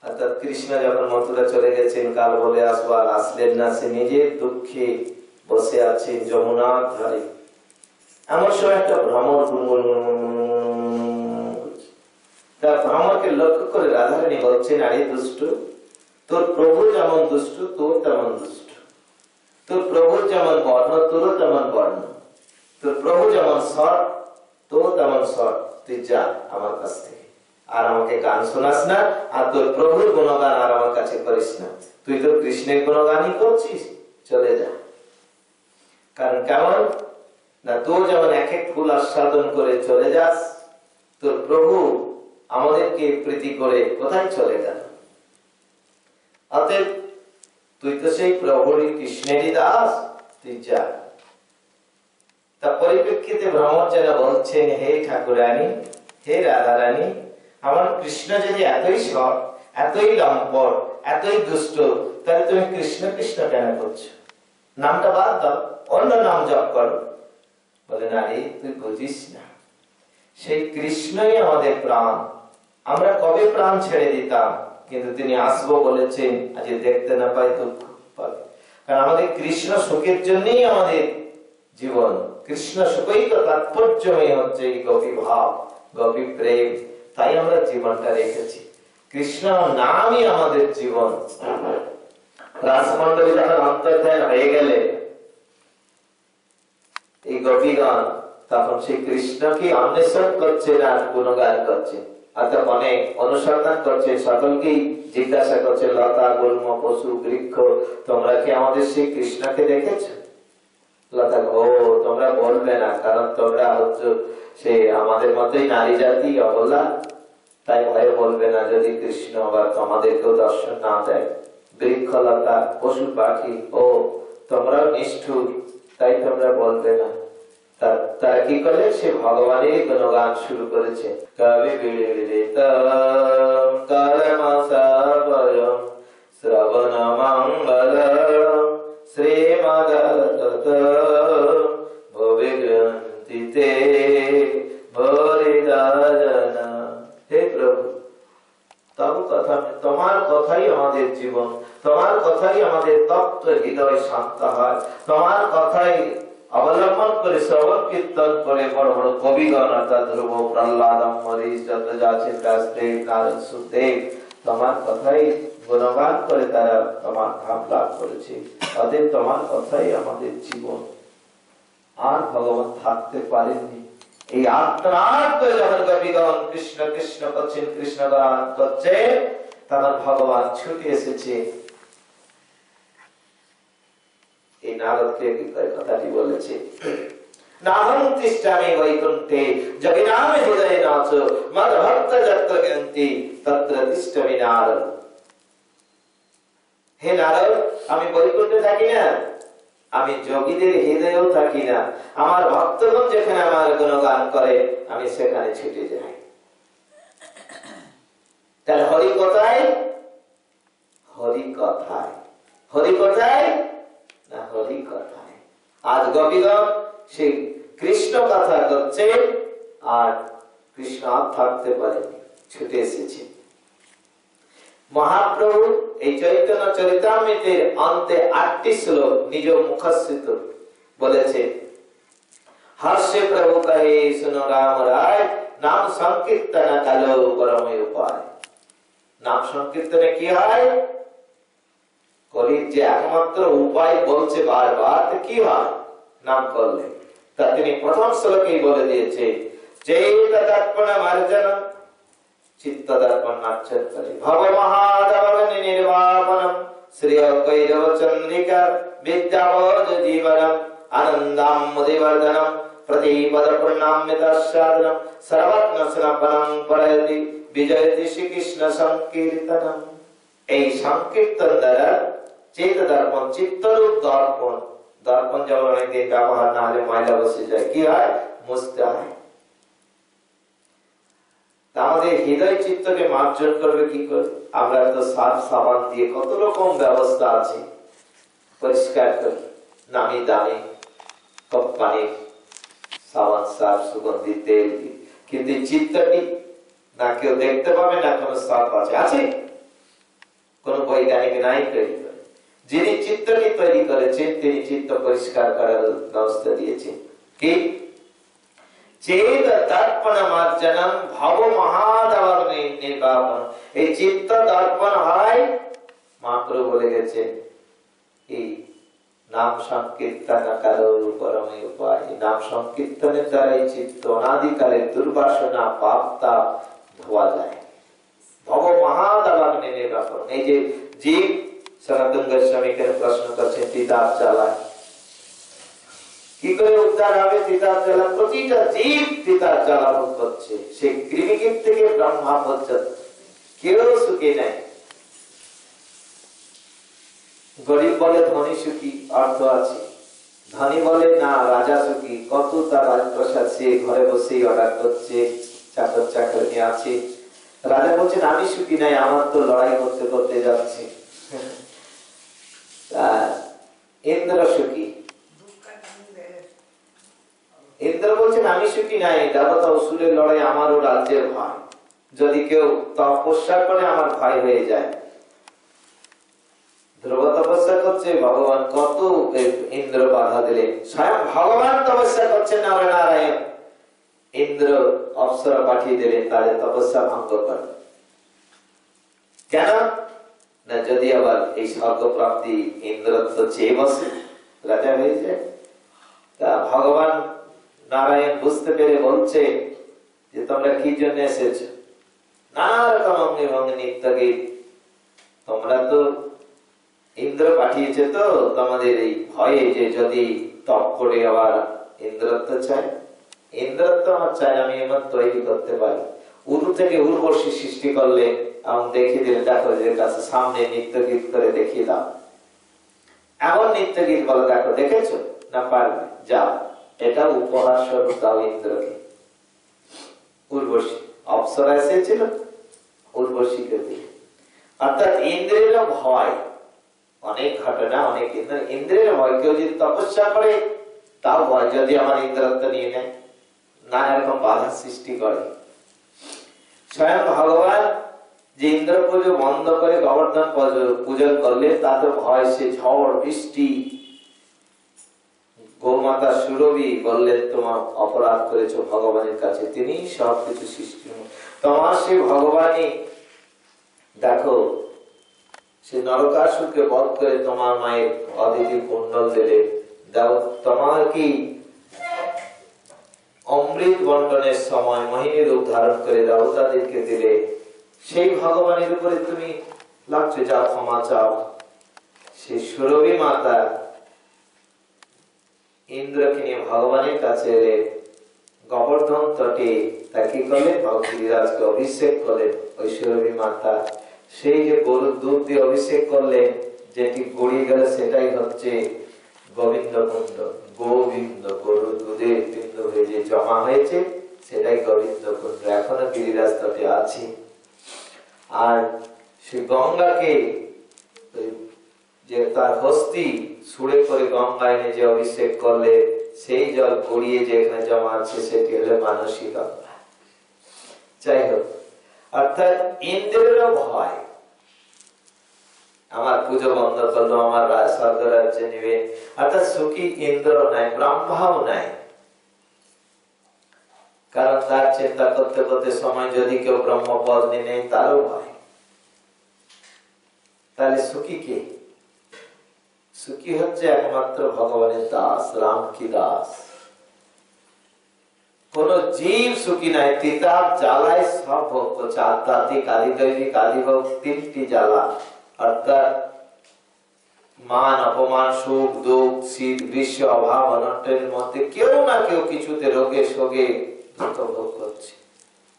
অর্থাৎ কৃষ্ণ যখন মথুরা চলে গেছেন, কাল বলে আসবো, আর আসলেন না, সে নিজের দুঃখে বসে আছেন যমুনার ধারে। এমন সময় একটা ভ্রমর গুনগুন, তা ভ্রমরকে লক্ষ্য করে রাধারানী বলছেন, আরে দুষ্ট, তোর প্রভু যেমন দুষ্ট তোর তেমন দুষ্ট, তোর প্রভুর যেমন বর্ণ তোরও তেমন বর্ণ, তোর প্রভু যেমন স্বর তোর তেমন স্বর, তুই যা আমার কাছ থেকে, আর আমাকে গান শোনাস না, আর তোর প্রভুর গুণগান আর আমার কাছে করিস না, তুই তো কৃষ্ণের গুণগানই করছিস, চলে যা। কারণ কেমন না, তোর যেমন এক এক ফুল আস্বাদন করে চলে যাস, তোর প্রভু আমাদেরকে প্রীতি করে কোথায় চলে গেল। অতএব তুই তো সেই প্রভুরই কৃষ্ণেরই দাস, তুই যা। তা পরিপ্রেক্ষিতে ভ্রমর যেন বলছেন, হে ঠাকুরানী, হে রাধারানী, আমার কৃষ্ণ যদি এতই সৎ, এতই লম্পট, এতই দুষ্ট, তাহলে তুমি কৃষ্ণ কৃষ্ণ কেন করছো? নামটা বাদ দাও, অন্য নাম জপ করো। বলে, না রে, তুই বুঝিস না, সেই কৃষ্ণই আমাদের প্রাণ। আমরা কবে প্রাণ ছেড়ে দিতাম, কিন্তু তিনি আসবো বলেছেন, আজ দেখতে না পাই দুঃখ পাবে। কারণ আমাদের কৃষ্ণ সুখের জন্যই আমাদের জীবন। কৃষ্ণ সুখই তো তাৎপর্যই হচ্ছে এই গোপী ভাব, গোপী প্রেম। তাই আমরা জীবনটা রেখেছি, কৃষ্ণ নামই আমাদের জীবন। রাসমণ্ডলী যখন অন্তর্ধান হয়ে গেলে এই গোপীগণ, তখন সেই কৃষ্ণকে অন্বেষণ করছে না, গুণগান করছে। অর্থাৎ অনেক অনুসন্ধান করছে, সকলকেই জিজ্ঞাসা করছে, লতা গুল্ম পশু বৃক্ষ, তোমরা কি আমাদের সেই কৃষ্ণকে দেখেছো? লতা, ও তোমরা বলবে না, কারণ তোমরা হচ্ছে সে আমাদের মতোই নারী জাতি, অবলা, তাই ভয়ে বলবে না যদি কৃষ্ণ বা তোমাদেরকেও দর্শন না দেয়। বৃক্ষ লতা পশু পাখি, ও তোমরাও নিষ্ঠুর, তাই তোমরা বলবে না। তারা কি করে, সে ভগবানের গুণগান শুরু করেছে। কবি বিড়িত শ্রবণ মঙ্গল শ্রীমদ ভুবি গ্রন্থিতে ভরিদাজন। হে প্রভু, তব কথা, তোমার কথাই আমাদের জীবন, তোমার কথাই আমাদের তপ্ত হৃদয় শান্ত হয়, তোমার কথাই অবলম্বন করে শ্রবণ কীর্তন করে বড় বড় কবিগণ, অর্থাৎ ধ্রুব, প্রহ্লাদ, অম্বরীশ, যত যাচ্ছেন ব্যাসদেব, নারদ, সুখদেব, তোমার কথাই গুণগান করে তারা তোমার ধাম লাভ করেছে। অতএব তোমার কথাই আমাদের জীবন। আর ভগবান থাকতে পারেননি। এই আত্মনাদ করে যখন গোপীগণ কৃষ্ণ কৃষ্ণ করছেন, কৃষ্ণ গান করছেন, তখন ভগবান ছুটে এসেছে। এই নারদকে কথাটি বলেছে, নাহং তিষ্ঠামি বৈকুণ্ঠে যোগিনাম হৃদয়ে নাচ মদ ভক্ত যত্র জ্ঞান্তি তত্র তিষ্ঠামি নারদ। হে নারদ, আমি বৈকুণ্ঠে থাকি না, আমি যোগীদের হৃদয়েও থাকি না। আমার ভক্তগণ যেখানে আমার গুণগান করে, আমি সেখানে ছুটে যাই। তাহলে হরি কোথায়? হরি কথায়, হরি কোথায় না হরি কথায়। আজ গোপীগণ সেই কৃষ্ণ কথা করছে, আর কৃষ্ণ আর থাকতে পারেনি, ছুটে এসেছে। মহাপ্রভু এই চৈতন্য চরিতামৃতের অন্তে 8টি শ্লোক নিজ মুখস্থিত বলেছে। হাস্য প্রভু কহে শুনো রাম রায়, নাম সংকীর্তন কালো পরমে উপায়। নাম সংকীর্তনে কি হয়? কলির যে একমাত্র উপায় বলছে বারবার, কি হয়? নাম করলে। তা তিনি প্রথম শ্লোকেই বলে দিয়েছে, চেতদর্পণ মার্জন, চিত্ত দর্পণ মার্জন করে ভব মহাদবন নির্বাপনম শ্রেয় কৈরব চন্দ্রিকা বিদ্যাবজ জীবনম আনন্দাম মুদিবর্ধনম প্রতিপদ পূর্ণামৃতাস্বাদনম সর্বত্নস্নপনম পরয়তি বিজয়তি শ্রীকৃষ্ণ সংকীর্তনম। এই সংকীর্তন দ্বারা চেত দর্পণ, চিত্তরূপ দর্পণ, দর্পণ যেমন অনেকদিন ব্যবহার না হলে ময়লা বসে যায়, কি হয়? মুছতে হয়। আমাদের হৃদয় চিত্তকে মার্জন করবে কি করে? আমরা তো সার্ফ সাবান দিয়ে কত রকম ব্যবস্থা আছে, পরিষ্কার করি, নামি দামি কোম্পানির সাবান, সার্ফ, সুগন্ধি তেল, কিন্তু চিত্তটি না কেউ দেখতে পাবে না কোনো সার্ফ আছে, কোন বৈজ্ঞানিক নাই তৈরি করে। যিনি চিত্তকে তৈরি করেছেন তিনি চিত্ত পরিষ্কার করার ব্যবস্থা দিয়েছেন। কি? চেদ দর্পণ মার্জনম ভব মহাদাবক নির্বাপন। এই চিত্ত দর্পণ হয়, মহাপ্রভু বলে গেছে, এই নাম সংকীর্তন কালো পরমে উপায়। নাম সংকীর্তনের দ্বারা এই চিত্ত অনাদিকালের দুর্বাসনা পাপতা ধোয়া যায়। ভব মহাদাবক নির্বাপন। এই যে জীব, সনাতন গোস্বামীকে প্রশ্ন করছে, তিতাব জ্বালায় কি করে উদ্ধার হবে? তিতাব জ্বালা, প্রতিটা জীব তিতাব জ্বালা ভোগ করছে। সে কৃমিকীট থেকে ব্রহ্মা পর্যন্ত কেউ সুখী নাই। গরিব বলে ধনী সুখী, অর্থ আছে। ধনী বলে না রাজা সুখী, কত তার রাজপ্রাসাদ, সে ঘরে বসেই অর্ডার করছে, চাকর চাকরানি আছে। রাজা বলছেন আমি সুখী নাই, আমার তো লড়াই করতে করতে যাচ্ছে। ইন্দ্র সুখী, ইন্দ্র বলছেন আমি সুখী নাই, দেবতা অসুরের লড়াই, আমারও রাজ্যের ভয়, যদি কেউ তপস্যা করে আমার ভয় হয়ে যায়। ধ্রুব তপস্যা করছে, ভগবান কত ইন্দ্র বাধা দিলেন। স্বয়ং ভগবান তপস্যা করছেন নারায়ণ, ইন্দ্র অপ্সরা পাঠিয়ে দিলেন তাদের তপস্যা ভঙ্গ করে। কেন না, যদি আবার এই স্বর্গ প্রাপ্তি ইন্দ্রত্ব চেয়ে বসে, রাজা হয়ে যায়। তা ভগবান নারায়ণ বুঝতে পেরে বলছে যে তোমরা কি জন্য এসেছো? নানা রকম অঙ্গে ভঙ্গে নিত্য গীত, তোমরা তো ইন্দ্র পাঠিয়েছে তো তোমাদের এই ভয়ে যে যদি তপ করে আবার ইন্দ্রত্ব চাই। ইন্দ্রত্ব আমার চাই, আমি এমন তৈরি করতে পারি। উরু থেকে উর্বশী সৃষ্টি করলে আমি দেখিয়ে দিলে, দেখো যে কাছে সামনে নৃত্য গীত করে দেখিয়ে দাও, এমন নৃত্য গীত বলে, দেখো দেখেছো না, পারবে, যাও, এটা উপহার স্বরূপ দাও ইন্দ্রকে। উর্বশী অপ্সরা এসেছিল, উর্বশীকে দিয়ে। অর্থাৎ ইন্দ্রের ভয়, অনেক ঘটনা, অনেক ইন্দ্রের ভয়। কেউ যদি তপস্যা করে তাও ভয়, যদি আমার ইন্দ্রত্ব নিয়ে নেয়, না এরকম বাধা সৃষ্টি করে। স্বয়ং ভগবান যে ইন্দ্র পুজো বন্ধ করে গোবর্ধন পূজন করলে, তাতে ভয়, সে ঝড় বৃষ্টি, গোমাতা সুরভি বললেন তোমার অপরাধ করেছো ভগবানের কাছে, তিনি সবকিছু সৃষ্টি। তোমার সে ভগবানই দেখো, সে নরকাসুরকে বধ করে তোমার মায়ের অদিতি কুণ্ডল দিলে, তোমার কি অমৃত বন্টনের সময় মোহিনী রূপ ধারণ করে দেবতাদেরকে দিলে, সেই ভগবানের উপরে তুমি লাগছে, যাও ক্ষমা চাও। সেই সুরভি মাতা ইন্দ্রকে নিয়ে ভগবানের কাছে এলে, গোবর্ধন তটে তাকে কি করলেন, গিরিরাজকে অভিষেক করলেন। ওই সুরভি মাতা সেই যে গরুর দুধ দিয়ে অভিষেক করলেন, যেটি গড়িয়ে গেল সেটাই হচ্ছে গোবিন্দ কুণ্ড। গোবিন্দ, গরুর দুধের বিন্দু হয়ে যে জমা হয়েছে সেটাই গোবিন্দ কুণ্ড, এখনো গিরিরাজ তটে আছে। আর সে গঙ্গাকে, যে তার হস্তি সুরে করে গঙ্গা এনে যে অভিষেক করলে, সেই জল গড়িয়ে যে এখানে জমা আছে সেটি হলো মানসী গঙ্গা। যাই হোক, অর্থাৎ ইন্দ্রেরও ভয়, আমার পুজো বন্ধ করলো, আমার স্বর্গ রাজ্য নিবে। অর্থাৎ সুখী ইন্দ্র নাই, ব্রহ্মাও নাই। কারণ তার চিন্তা করতে করতে সময় যদি কেউ ব্রহ্মপদ নিয়ে নেয়, তারও ভয়। তাহলে সুখী কে? সুখী হচ্ছে একমাত্র ভগবানের দাস, রাম কি দাস। কোন জীব সুখী নাই। তিতাব জ্বালায় সব ভোগ করছে, আধ্যাত্মিক, আদিদৈবিক, আদিভোগ, তিনটি জ্বালা। অর্থাৎ মান অপমান, সুখ দুঃখ, শীত গ্রীষ্ম, অভাব অনটনের মধ্যে কেউ না কেউ কিছুতে রোগে শোকে দুঃখ ভোগ করছে।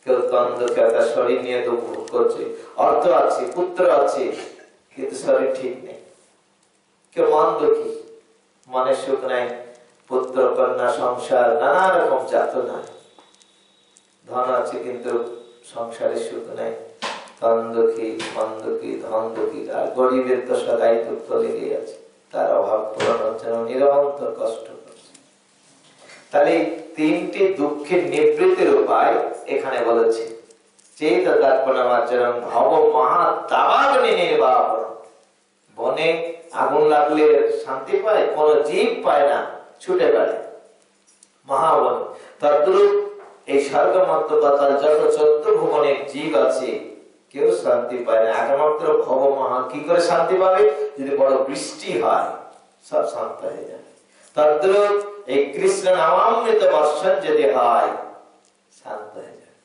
কেউ তন্দ্রকে তার শরীর নিয়ে দুঃখ ভোগ করছে, অর্থ আছে, পুত্র আছে, কিন্তু শরীর ঠিক নেই। কেউ মন দুঃখী, মনে সুখ নাই, পুত্র কন্যা সংসার নানা রকম যাতনা। ধন আছে কিন্তু সংসারে সুখ নাই, ধন দুঃখী, মন দুঃখী, ধন দুঃখী। আর গরিবের তো সদাই দুঃখ লেগে আছে, তার অভাব পূরণের জন্য নিরন্তর কষ্ট করছে। তাহলে তিনটি দুঃখের নিবৃত্তির উপায় এখানে বলেছে। চেত দর্পণমার্জনম ভব মহাদাবাগ্নি নির্বাপন। বনে আগুন লাগলে শান্তি পায়? কোন জীব পায় না, ছুটে বেড়ায় মহাবন। তদ্রূপ এই স্বর্গ মর্ত পাতাল যত 14 ভুবনের জীব আছে কেউ শান্তি পায় না। একমাত্র ভব মহা কি করে শান্তি পাবে? যদি বড় বৃষ্টি হয় সব শান্ত হয়ে যায়। তদ্রূপ এই কৃষ্ণ নামামৃত বর্ষণ যদি হয় শান্ত হয়ে যায়।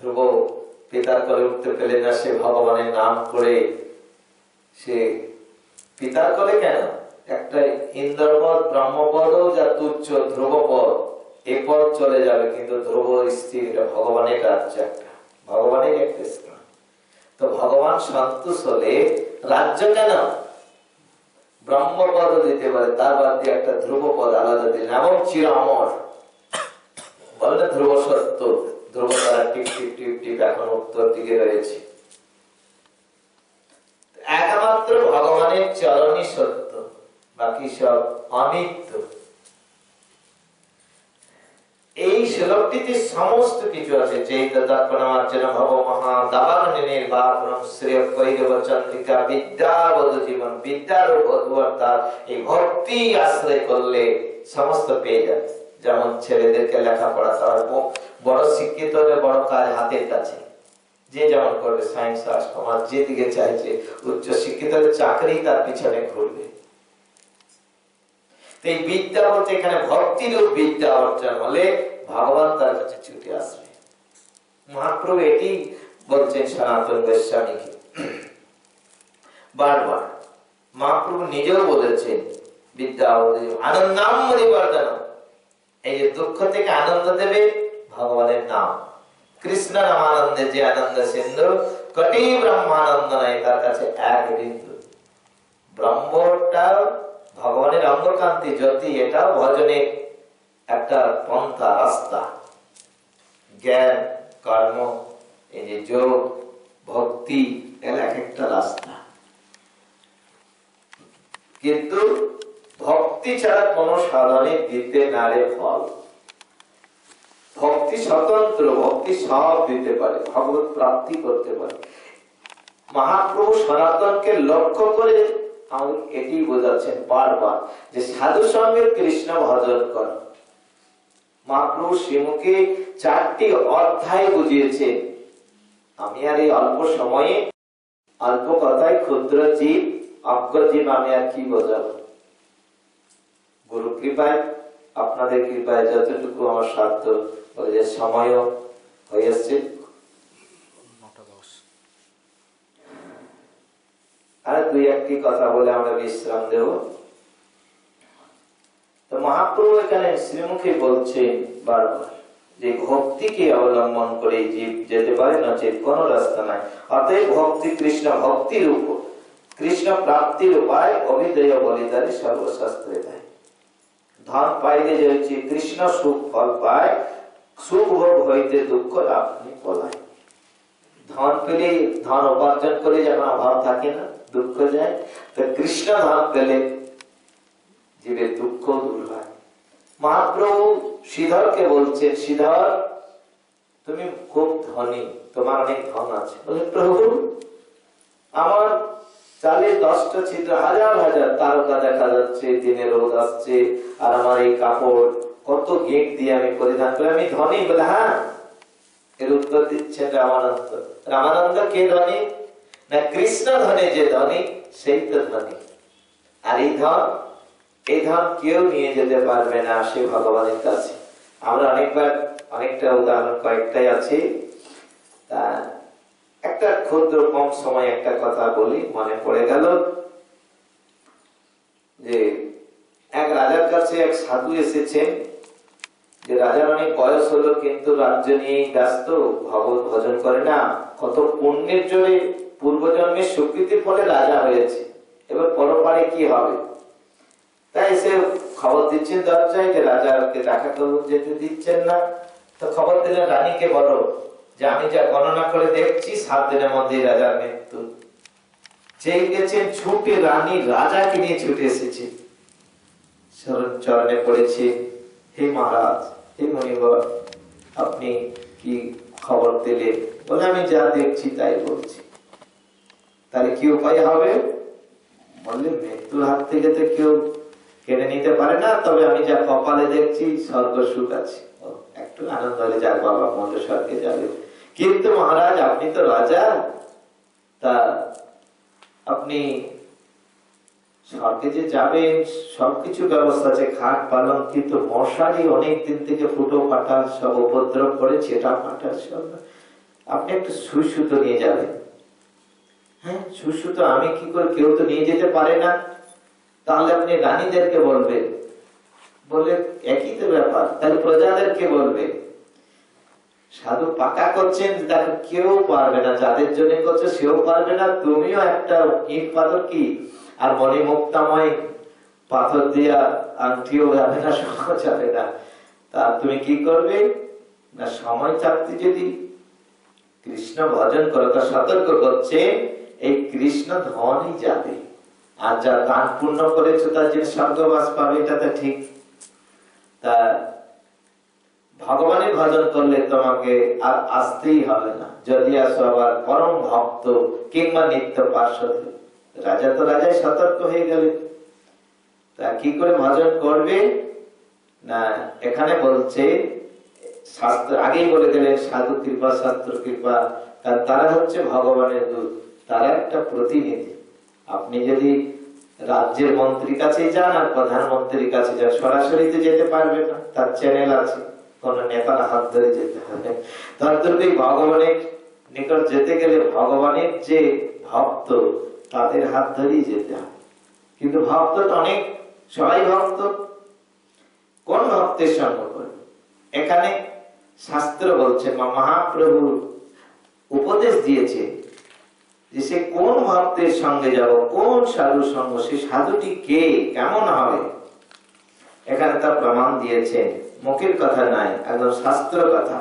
ধ্রুব পিতার কোলে উঠতে পেলে না, সে ভগবানের নাম করে, সে পিতার কোলে কেন, একটা ইন্দ্রপদ ব্রহ্মপদ যা তুচ্ছ ধ্রুবপদ এ পদ চলে যাবে, কিন্তু ধ্রুব স্থির, ভগবানের রাজ্য, একটা ভগবানের একটা স্থান। তো ভগবান সন্তুষ্ট হলে রাজ্য কেন ব্রহ্মপদ দিতে পারে, তার বাদ দিয়ে একটা ধ্রুবপদ আলাদা দিলেন, এমন চির অমর বলে ধ্রুব সত্য। ধ্রুব তারা টিপ টিপ টিপ টিপ এখন উত্তর দিকে রয়েছে। একমাত্র ভগবানের চরণই সত্য, বাকি সব অনিত্য। এই শ্লোকটিতে সমস্ত কিছু আছে। চৈতন্যমার্জনা ভব মহা দাবাগ্নির বাপনম শ্রেয় কৈরব চন্দ্রিকা বিদ্যাবধ জীবন, বিদ্যার অর্থাৎ এই ভক্তি আশ্রয় করলে সমস্ত পেয়ে যাবে। যেমন ছেলেদেরকে লেখাপড়া করাবো, বড় শিক্ষিত হলে বড় কাজ হাতের কাছে, যে যেমন করবে, সায়েন্স আর্টস কমার্স যেদিকে চাইছে, উচ্চ শিক্ষিত হলে চাকরি তার পিছনে ঘুরবে। এই বিদ্যা বলতে এখানে ভক্তিরূপ বিদ্যা অর্জন হলে ভগবান তার কাছে ছুটে আসবে। মহাপ্রভু এটি বলছেন সনাতন গোস্বামীকে বারবার। মহাপ্রভু নিজেও বলেছেন বিদ্যা আনন্দাম পরিবর্তন, এই যে দুঃখ থেকে আনন্দ দেবে ভগবানের নাম। কৃষ্ণ নামানন্দে যে আনন্দ সিন্ধু, কোটি ব্রহ্মানন্দ নাই তার কাছে এক বিন্দু। ব্রহ্মটা ভগবানের অঙ্গকান্তি জ্যোতি, এটাও ভজনের একটা পন্থা, রাস্তা। জ্ঞান কর্ম, এই যে যোগ ভক্তি, এর এক একটা রাস্তা। কিন্তু ভক্তি ছাড়া কোন সাধনে দিতে নারে ফল। ভক্তি স্বতন্ত্র, ভক্তি সব দিতে পারে, ভগবত প্রাপ্তি করতে পারে। মহাপ্রভু সনাতনকে লক্ষ্য করে আমাদের এটি বোঝাচ্ছেন বারবার যে সাধু সঙ্গে কৃষ্ণ ভজন কর। মহাপ্রভু শ্রীমুখে 4টি অধ্যায় বুঝিয়েছেন। আমি আর এই অল্প সময়ে অল্প কথায় ক্ষুদ্র জীব অজ্ঞ জীব আমি আর কি বোঝাবো। গুরু কৃপায়, আপনাদের কৃপায় যতটুকু আমার সাধ্য, যে সময়ও হয়ে আসছে, আর 2-1টি কথা বলে আমরা বিশ্রাম দেব। তো মহাপ্রভু এখানে শ্রীমুখে বলছেন বারবার যে ভক্তিকে অবলম্বন করে জীব যেতে পারে, না যে কোন রাস্তা নাই। অতএব ভক্তি কৃষ্ণ ভক্তির উপর, কৃষ্ণ প্রাপ্তির উপায় অভিধেয় বলিদানে সর্বশাস্ত্রে দেয়। ধন পাইলে যে হচ্ছে কৃষ্ণ সুখ ফল পায়, সুখ ভোগ হইতে দুঃখ আপনি পলায়। ধন পেলে, ধন উপার্জন করে যখন অভাব থাকে না, দুঃখ যায়, তো কৃষ্ণ ধন পেলে জীবের দুঃখ দূর হয়। মহাপ্রভু শ্রীধরকে বলছেন, শ্রীধর তুমি খুব ধনী, তোমার অনেক ধন আছে। বলে প্রভু আমার চালে 10টা ছিদ্র, হাজার হাজার তারকা দেখা যাচ্ছে, দিনের রোদ আসছে, আর আমার এই কাপড় কত গেট দিয়ে আমি পরিধান করি, আমি ধনী। বলে হ্যাঁ। এর উত্তর দিচ্ছেন রামানন্দ। রামানন্দ কে ধনী? না কৃষ্ণ ধনে যে ধনী সেই তো ধনী। আর এই ধন কেউ নিয়ে যেতে পারবে না, সে ভগবানের কাছে। আমরা অনেকবার অনেকটা উদাহরণ কয়েকটাই আছে, তা একটা ক্ষুদ্র কম সময় একটা কথা বলি, মনে পড়ে গেল যে এক রাজার কাছে এক সাধু এসেছেন, যে রাজার অনেক বয়স হলো কিন্তু রাজ্য নিয়ে ব্যস্ত, ভগবত ভজন করে না, কত পুণ্যের জোরে পূর্বজন্মের স্বীকৃতির ফলে রাজা হয়েছে, এবার পরপারে কি হবে। তাই এসে খবর দিচ্ছেন দরজায় যে রাজাকে দেখা করতে যেতে দিচ্ছেন না। তো খবর দিলেন রানীকে, বলো যে আমি যা গণনা করে দেখছি 7 দিনের মধ্যে রাজার মৃত্যু। যেই গেছেন ছুটে রানী রাজাকে নিয়ে ছুটে এসেছে, চরণে পড়েছে, হে মহারাজ, হে মণিবর, আপনি কি খবর দিলেন? বলে আমি যা দেখছি তাই বলছি। তাহলে কি উপায় হবে? বললে মৃত্যুর হাত থেকে তো কেউ কেড়ে নিতে পারে না, তবে আমি যা কপালে দেখছি স্বর্গ সুখ আছে। একটু আনন্দ হলে যাক বাবা মন্ত্র স্বর্গে যাবে। কিন্তু মহারাজ আপনি তো রাজা, তা আপনি স্বর্গে যে যাবেন সবকিছু ব্যবস্থা আছে, খাট পালং, কিন্তু মশারি অনেক দিন থেকে ফুটো ফাটা সব উপদ্রব করে, ছেটা ফাটা সব, আপনি একটু সুই সুতো নিয়ে যাবেন। হ্যাঁ, সুই সুতো আমি কি করে, কেউ তো নিয়ে যেতে পারে না, তাহলে আপনি রানীদেরকে বলবেন। বলে একই তো ব্যাপার, তাহলে প্রজাদেরকে বলবে। সাধু পাকা করছেন, দেখো কেউ পারবে না, যাদের জন্য করছে সেও পারবে না, তুমিও একটা ইট পাথর কি আর মণি মুক্তাময় পাথর দিয়া আংটিও যাবে না, সময় যাবে না। তা তুমি কি করবে না, সময় চাপতে যদি কৃষ্ণ ভজন করো, তা সতর্ক করছে এই কৃষ্ণ ধনই যাবে, আর যা দান পূর্ণ করেছো তার জন্য স্বর্গবাস পাবে, এটা তো ঠিক। তা ভগবানের ভজন করলে তোমাকে আর আসতেই হবে না, যদি আসো আবার পরম ভক্ত কিংবা নিত্য পার্শ্বদ। রাজা তো রাজাই সতর্ক হয়ে গেলে, তা কি করে ভজন করবে না, এখানে বলছে শাস্ত্র আগেই বলে দিলেন, সাধু কৃপা শাস্ত্র কৃপা, কারণ তারা হচ্ছে ভগবানের দূত, তারা একটা প্রতিনিধি। আপনি যদি রাজ্যের মন্ত্রীর কাছে যান আর প্রধানমন্ত্রীর কাছে যান, সরাসরি তো যেতে পারবে না, তার চ্যানেল আছে, কোন নেতার হাত ধরে যেতে হবে। তার ভগবানের নিকট যেতে গেলে ভগবানের যে ভক্ত তাদের হাত ধরেই যেতে হবে। কিন্তু ভক্ত তো অনেক, সবাই ভক্ত, কোন ভক্তের সঙ্গ করবে? এখানে শাস্ত্র বলছে, মহাপ্রভু উপদেশ দিয়েছে যে সে কোন ভক্তের সঙ্গে যাব, কোন সাধুর সঙ্গ, সে সাধুটি কে, কেমন হবে, এখানে তার প্রমাণ দিয়েছেন। মুখের কথা নাই, একদম শাস্ত্র কথা।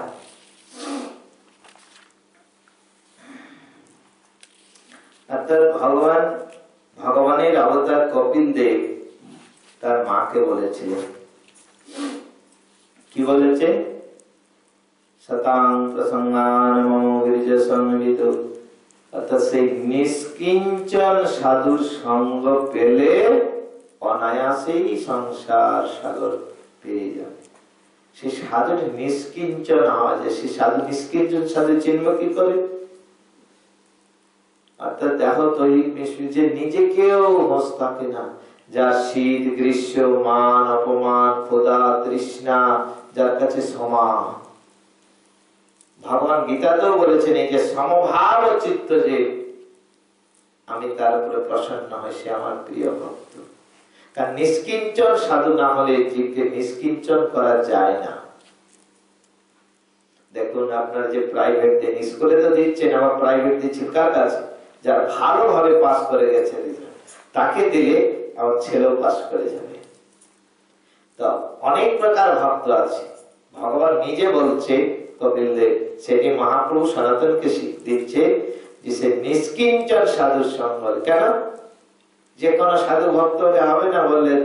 অর্থাৎ ভগবানের অবতার কপিল দেব তার মাকে বলেছিলেন, কি বলেছে, শতাং প্রসঙ্গান মম গিরিজ সংবিত, অর্থাৎ সেই নিষ্কিঞ্চন সাধুর সঙ্গ পেলে অনায়াসেই সংসার সাগর পেয়ে যাবে। সেই সাধুর নিষ্কিঞ্চন আওয়াজে, সেই সাধু নিষ্কিঞ্চন সাধু চিনব কি করে? অর্থাৎ দেখো দৈহিক মিশ্রি যে নিজেকেও হোস থাকে না, যার শীত গ্রীষ্ম মান অপমান ক্ষুধা তৃষ্ণা যার কাছে সমান। ভগবান গীতাতেও বলেছেন এই যে সমভাব চিত্ত, যে আমি তার উপরে প্রসন্ন হয়, সে আমার প্রিয় ভক্ত। কারণ নিষ্কিঞ্চন সাধু না হলে জীবকে নিষ্কিঞ্চন করা যায় না। দেখুন আপনার যে প্রাইভেট দেন, স্কুলে তো দিচ্ছেন, আমার প্রাইভেট দিচ্ছেন কার কাছে? যারা ভালোভাবে পাস করে গেছে তাকে দিলে আমার ছেলেও পাস করে যাবে। তো অনেক প্রকার ভক্ত আছে, ভগবান নিজে বলছে কপিল দেব, সেটি মহাপ্রভু সনাতনকে দিচ্ছে যে সে নিষ্কিঞ্চন সাধুর সঙ্গ। কেন? যে কোনো সাধু ভক্ত হলে হবে না বললেন,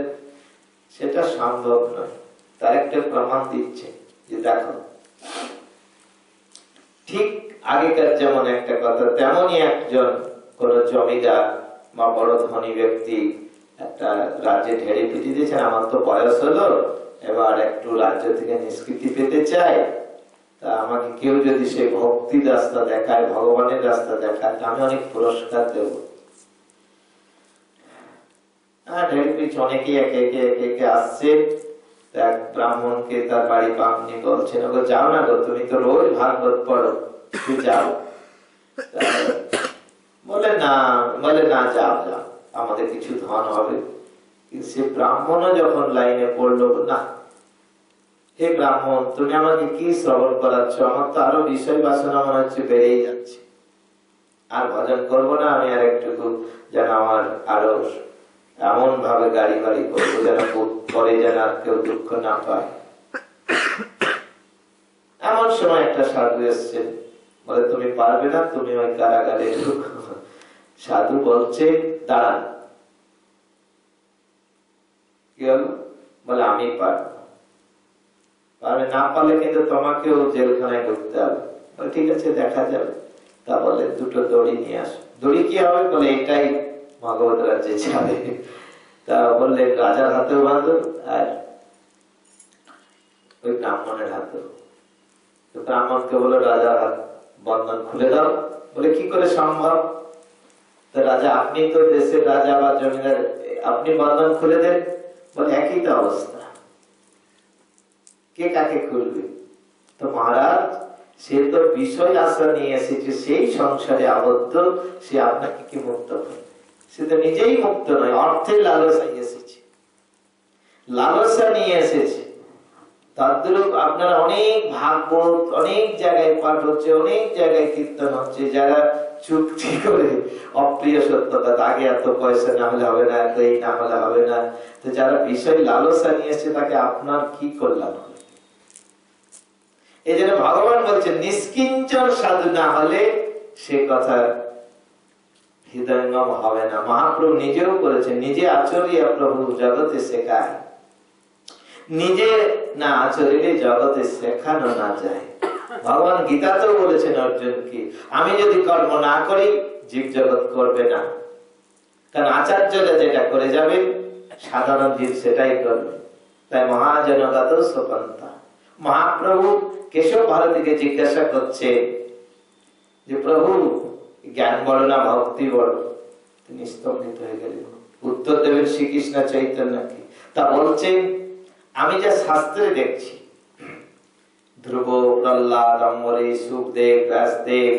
সেটা সম্ভব নয়। তার একটা প্রমাণ দিচ্ছে যে দেখো, ঠিক আগেকার যেমন একটা কথা, তেমনই একজন কোন জমিদার বা বড় ধনী ব্যক্তি একটা রাজ্যে ঢেড়ে পিটিয়ে দিয়েছেন, আমার তো বয়স হলো, এবার একটু রাজ্য থেকে নিষ্কৃতি পেতে চাই, তা আমাকে কেউ যদি সেই ভক্তির রাস্তা দেখায়, ভগবানের রাস্তা দেখায়, আমি অনেক পুরস্কার দেব। অনেকেই একে একে একে একে আসছে। এক ব্রাহ্মণকে তার বাড়ি পামনি বলছেন, ওগো যাও না গো, তুমি তো রোজ ভাগবত পড়ো, তুই যাও। বলে না যাও যাও, আমাদের কিছু ধন হবে। সে ব্রাহ্মণও যখন লাইনে পড়লো, না হে ব্রাহ্মণ, তুমি আমাকে কি শ্রবণ করাচ্ছ, আমার তো আরো বিষয় বাসনা মনে হচ্ছে বেড়েই যাচ্ছে, আর ভজন করবো না আমি, আর একটু যেন আমার আরো এমন ভাবে গাড়ি বাড়ি করবো যেন পরে যেন আর কেউ দুঃখ না পায়। এমন সময় একটা সাধু এসছেন, বলে তুমি পারবে না, তুমি ওই কারাগারে ঢুকো। সাধু বলছে দাঁড়ান, কি হলো? বলে আমি পারবো। পারবে না, পারলে কিন্তু তোমাকেও জেলখানায় ঢুকতে হবে। ঠিক আছে, দেখা যাবে। তা বলে দুটো দড়ি নিয়ে আসো। দড়ি কি হবে? বলে এটাই ভগবত রাজ্যে যাবে। তা বললে রাজার হাতেও বাঁধো আর ওই ব্রাহ্মণের হাতেও। তো ব্রাহ্মণকে বলে রাজা হাত বন্ধন খুলে দাও। বলে কি করে সম্ভব? তো রাজা, আপনি তো দেশের রাজা বা জমিদার, আপনি বন্ধন খুলে দেন। বলে একই তো অবস্থা, কে কাকে খুলবে? তো মহারাজ, সে তো বিষয় আশা নিয়ে এসেছে, সেই সংসারে আবদ্ধ, সে আপনাকে কি মুক্ত করবে? সে তো নিজেই মুক্ত নয়, অর্থের লালসায় এসেছে, লালসা নিয়ে এসেছে। তদ্রূপ আপনারা অনেক ভাগবত, অনেক জায়গায় পাঠ হচ্ছে, অনেক জায়গায় কীর্তন হচ্ছে, যারা চুক্তি করে অপ্রিয় সত্য কথা, আগে এত পয়সা না হলে হবে না, এত এই না হলে হবে না, তো যারা বিষয় লালসা নিয়ে এসেছে তাকে আপনার কি কল্যাণ হবে? এই জন্য ভগবান বলছেন নিষ্কিঞ্চন সাধু না হলে সে কথা হৃদয়ঙ্গম হবে না। মহাপ্রভু নিজেও করেছেন, নিজে আচরিয়া প্রভু জগতে শেখায়, নিজে না আচরিলে জগতে শেখানো না যায়। ভগবান গীতাতেও বলেছেন অর্জুনকে, আমি যদি কর্ম না করি জীব জগৎ করবে না, কারণ আচার্যরা যেটা করে যাবে সাধারণ জীব সেটাই করবে। তাই মহাজনগত সোপন্থা। মহাপ্রভু কেশব ভারতীকে জিজ্ঞাসা করছে যে প্রভু জ্ঞান বড় না ভক্তি বড়? তিনি স্তম্ভিত হয়ে গেলেন। উত্তর দেবেন শ্রীকৃষ্ণ চৈতন্যকে। তা বলছেন, আমি যা শাস্ত্রে দেখছি, ধ্রুব, প্রহ্লাদ, অম্বরীশ, সুখদেব, ব্যাসদেব,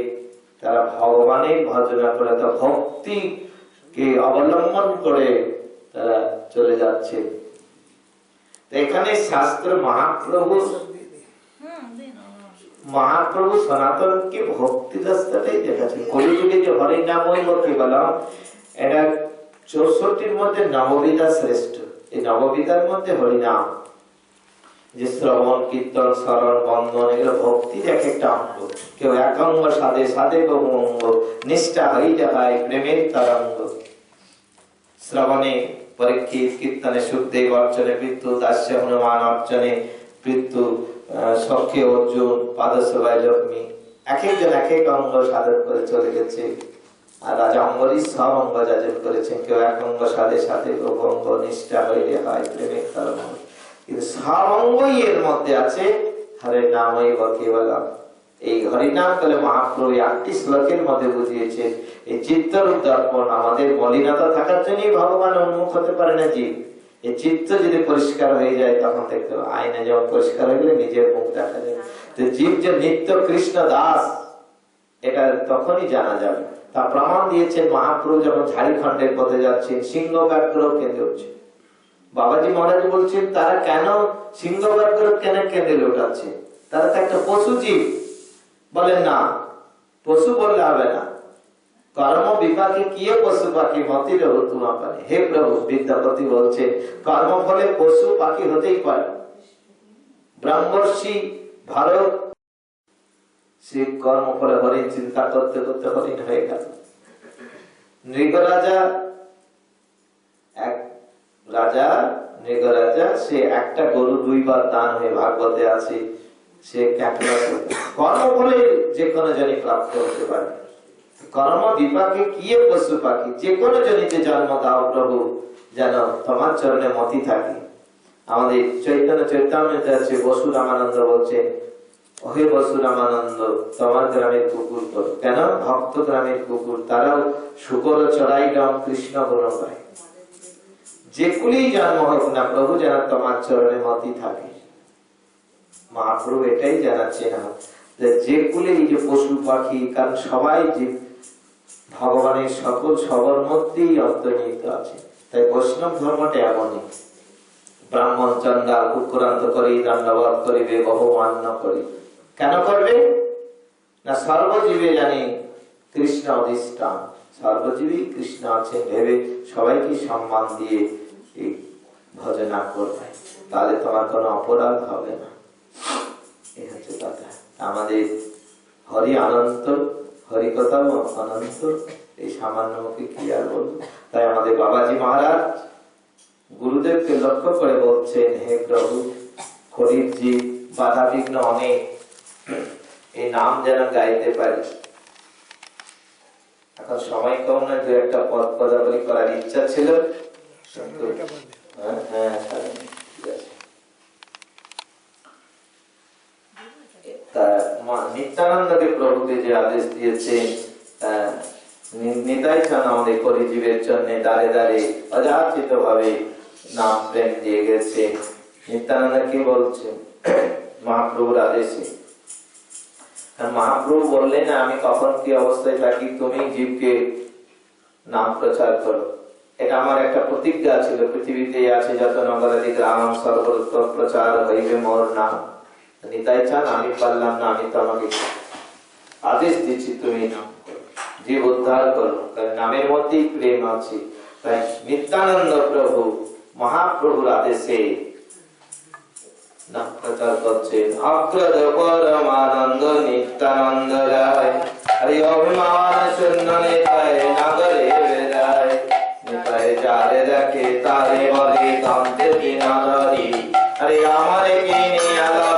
তারা ভগবানের ভজনা করে, তা ভক্তিকে অবলম্বন করে তারা চলে যাচ্ছে। এখানে শাস্ত্র মহাপ্রভু সনাতনকে ভক্তি রাস্তাটাই দেখাচ্ছেন। কলিযুগে যে হরিনামই কেবলম, এটা 64-র মধ্যে নববিধা শ্রেষ্ঠ। এই নববিধার মধ্যে হরিনাম, যে শ্রবণ, কীর্তন, স্মরণ, বন্ধন, এগুলো ভক্তির এক একটা অঙ্গ। কেউ এক অঙ্গ সাধে, সাধে বহু অঙ্গ, নিষ্ঠা হইতে হয় প্রেমের তরঙ্গ। শ্রবণে পরীক্ষিত, কীর্তনে সুখদেব, অর্চনে পৃথু, দাস্য হনুমান, অর্চনে পৃথু, সখ্যে অর্জুন, পাদসেবায় লক্ষ্মী। এক একজন এক এক অঙ্গ সাধন করে চলে গেছে। আর রাজা অম্বরীশ সব অঙ্গ যাজন করেছেন। কেউ এক অঙ্গ সাধে, সাধে বহু অঙ্গ, নিষ্ঠা হইলে হয় প্রেমের তরঙ্গ। কিন্তু সব অঙ্গই এর মধ্যে আছে হরে নামই কেবলম। এই হরিনাম কালে মহাপ্রভু 8টি শ্লোকের মধ্যে বুঝিয়েছেন, এই চিত্তরূপ দর্পণ আমাদের মলিনতা থাকার জন্যই ভগবান উন্মুখ হতে পারে না জীব। এই চিত্ত যদি পরিষ্কার হয়ে যায়, তখন দেখতে আয়না যেমন পরিষ্কার হয়ে গেলে নিজের মুখ দেখা যায়। তো জীব যে নিত্য কৃষ্ণ দাস, এটা তখনই জানা যাবে। তা প্রমাণ দিয়েছেন মহাপ্রভু যখন ঝাড়খণ্ডের পথে যাচ্ছেন, সিংহ ব্যাঘ্র কেঁদে উঠছে। বাবাজি মহারাজ বলছেন, তারা কেন সিংহ ব্যাঘ্র কেন কেঁদে উঠাচ্ছে? তারা তো একটা পশু জীব। বলেন না, পশু বললে হবে না। কর্ম বিপাকে কিয়ে পশু পাখি মতি রহু তোমা পারে। হে প্রভু, বিদ্যাপতি বলছে কর্ম ফলে পশু পাখি হতেই পারে। ব্রহ্মর্ষি ভারত, সে কর্ম ফলে হরিণ চিন্তা করতে করতে হরিণ হয়ে গেল। নৃগরাজা, এক রাজা নৃগরাজা, সে একটা গরু 2 বার দান হয়ে ভাগবতে আছে। সে কর্ম ফলে যে কোনো জনই প্রাপ্ত হতে পারে। কর্ম বিপাকে কিয়ে পশু পাখি, যে কোনো জনিতে জন্ম দাও প্রভু, যেন তোমার চরণে মতি থাকে। আমাদের চৈতন্য চৈতামৃতে আছে, বসু রামানন্দ বলছেন, ওহে বসু রামানন্দ, তোমার গ্রামের কুকুর তো কেন? ভক্ত গ্রামের কুকুর, তারাও শুকর চড়াই রাম কৃষ্ণ গুণ গায়। যে কুলেই জন্ম হোক না প্রভু, যেন তোমার চরণে মতি থাকে। মহাপ্রভু এটাই জানাচ্ছে না যে কুলে এই যে পশু পাখি, কারণ সবাই যে ভগবানের সকল সবার মধ্যেই অন্তর্নিহিত আছে। তাই বৈষ্ণব ধর্মটা এমনই। ব্রাহ্মণ চন্ডাল কুকুরান্ত করি, দণ্ডবধ করিবে বহু মান্য করি। কেন করবে না? সর্বজীবে জানি কৃষ্ণ অধিষ্ঠান, সর্বজীবী কৃষ্ণ আছেন ভেবে সবাইকে সম্মান দিয়ে এই ভজনা করবে, তাহলে তোমার কোনো অপরাধ হবে না। এই হচ্ছে কথা। আমাদের হরি অনন্ত, হরিকথা অনন্ত, এই সামান্য মুখে কি আর বলবো। তাই আমাদের বাবাজি মহারাজ গুরুদেবকে লক্ষ্য করে বলছেন, হে প্রভু, হরির যে বাধা বিঘ্ন অনেক, এই নাম যেন গাইতে পারি। এখন সময় কম না, 2-একটা পদ পদাবলী করার ইচ্ছা ছিল। তা নিত্যানন্দকে প্রভুকে যে আদেশ দিয়েছেন নিতাই চান আমাদের পরিজীবের জন্য দাঁড়ে দাঁড়িয়ে অযাচিত ভাবে নাম প্রেম দিয়ে গেছে। নিত্যানন্দ কি বলছেন মহাপ্রভুর আদেশে? মহাপ্রভু বললেন আমি কখন কি অবস্থায় থাকি, তুমি জীবকে নাম প্রচার করো। এটা আমার একটা প্রতিজ্ঞা ছিল, পৃথিবীতে আছে যত নগরাদি গ্রাম সর্বত্র প্রচার হইবে মোর নাম। নিতাই চান আমি পারলাম না, আমি তোমাকে আদেশ দিচ্ছি তুমি জীব উদ্ধার করো, কারণ নামের মধ্যেই প্রেম আছে। তাই নিত্যানন্দ প্রভু মহাপ্রভুর আদেশে নাম প্রচার করছেন। অগ্রজ পরমানন্দ নিত্যানন্দ রায়, হরি অভিমান শূন্য নেতায় নগরে বেড়ায়, নেতায় যারে দেখে তারে বলে কান্তে বিনা ধরি, হরে আমারে কিনে আলাদা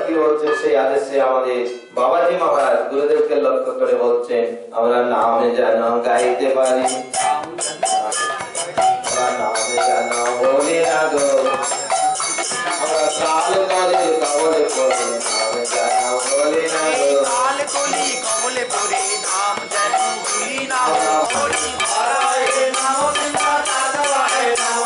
কি বলছে সেই আদেশে আমাদের বাবাজি মহারাজ গুরুদেবকে লক্ষ্য করে বলছেন আমরা নামে যেন গাইতে পারি, নামে যেন বলি না গো, আমরা কাল করে কবলে পড়ে নামে যেন বলি না গো, কাল কলি কবলে পড়ে নাম যেন বলি না গো, হরি হরে নাম বিনা দাদায় নাম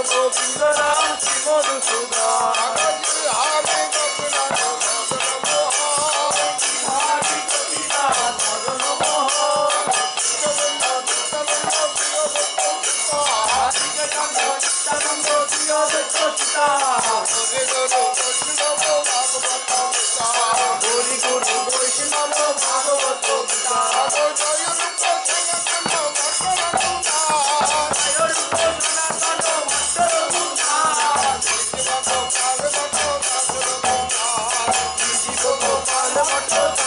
গোবিন্দ রাম মধুসূদন What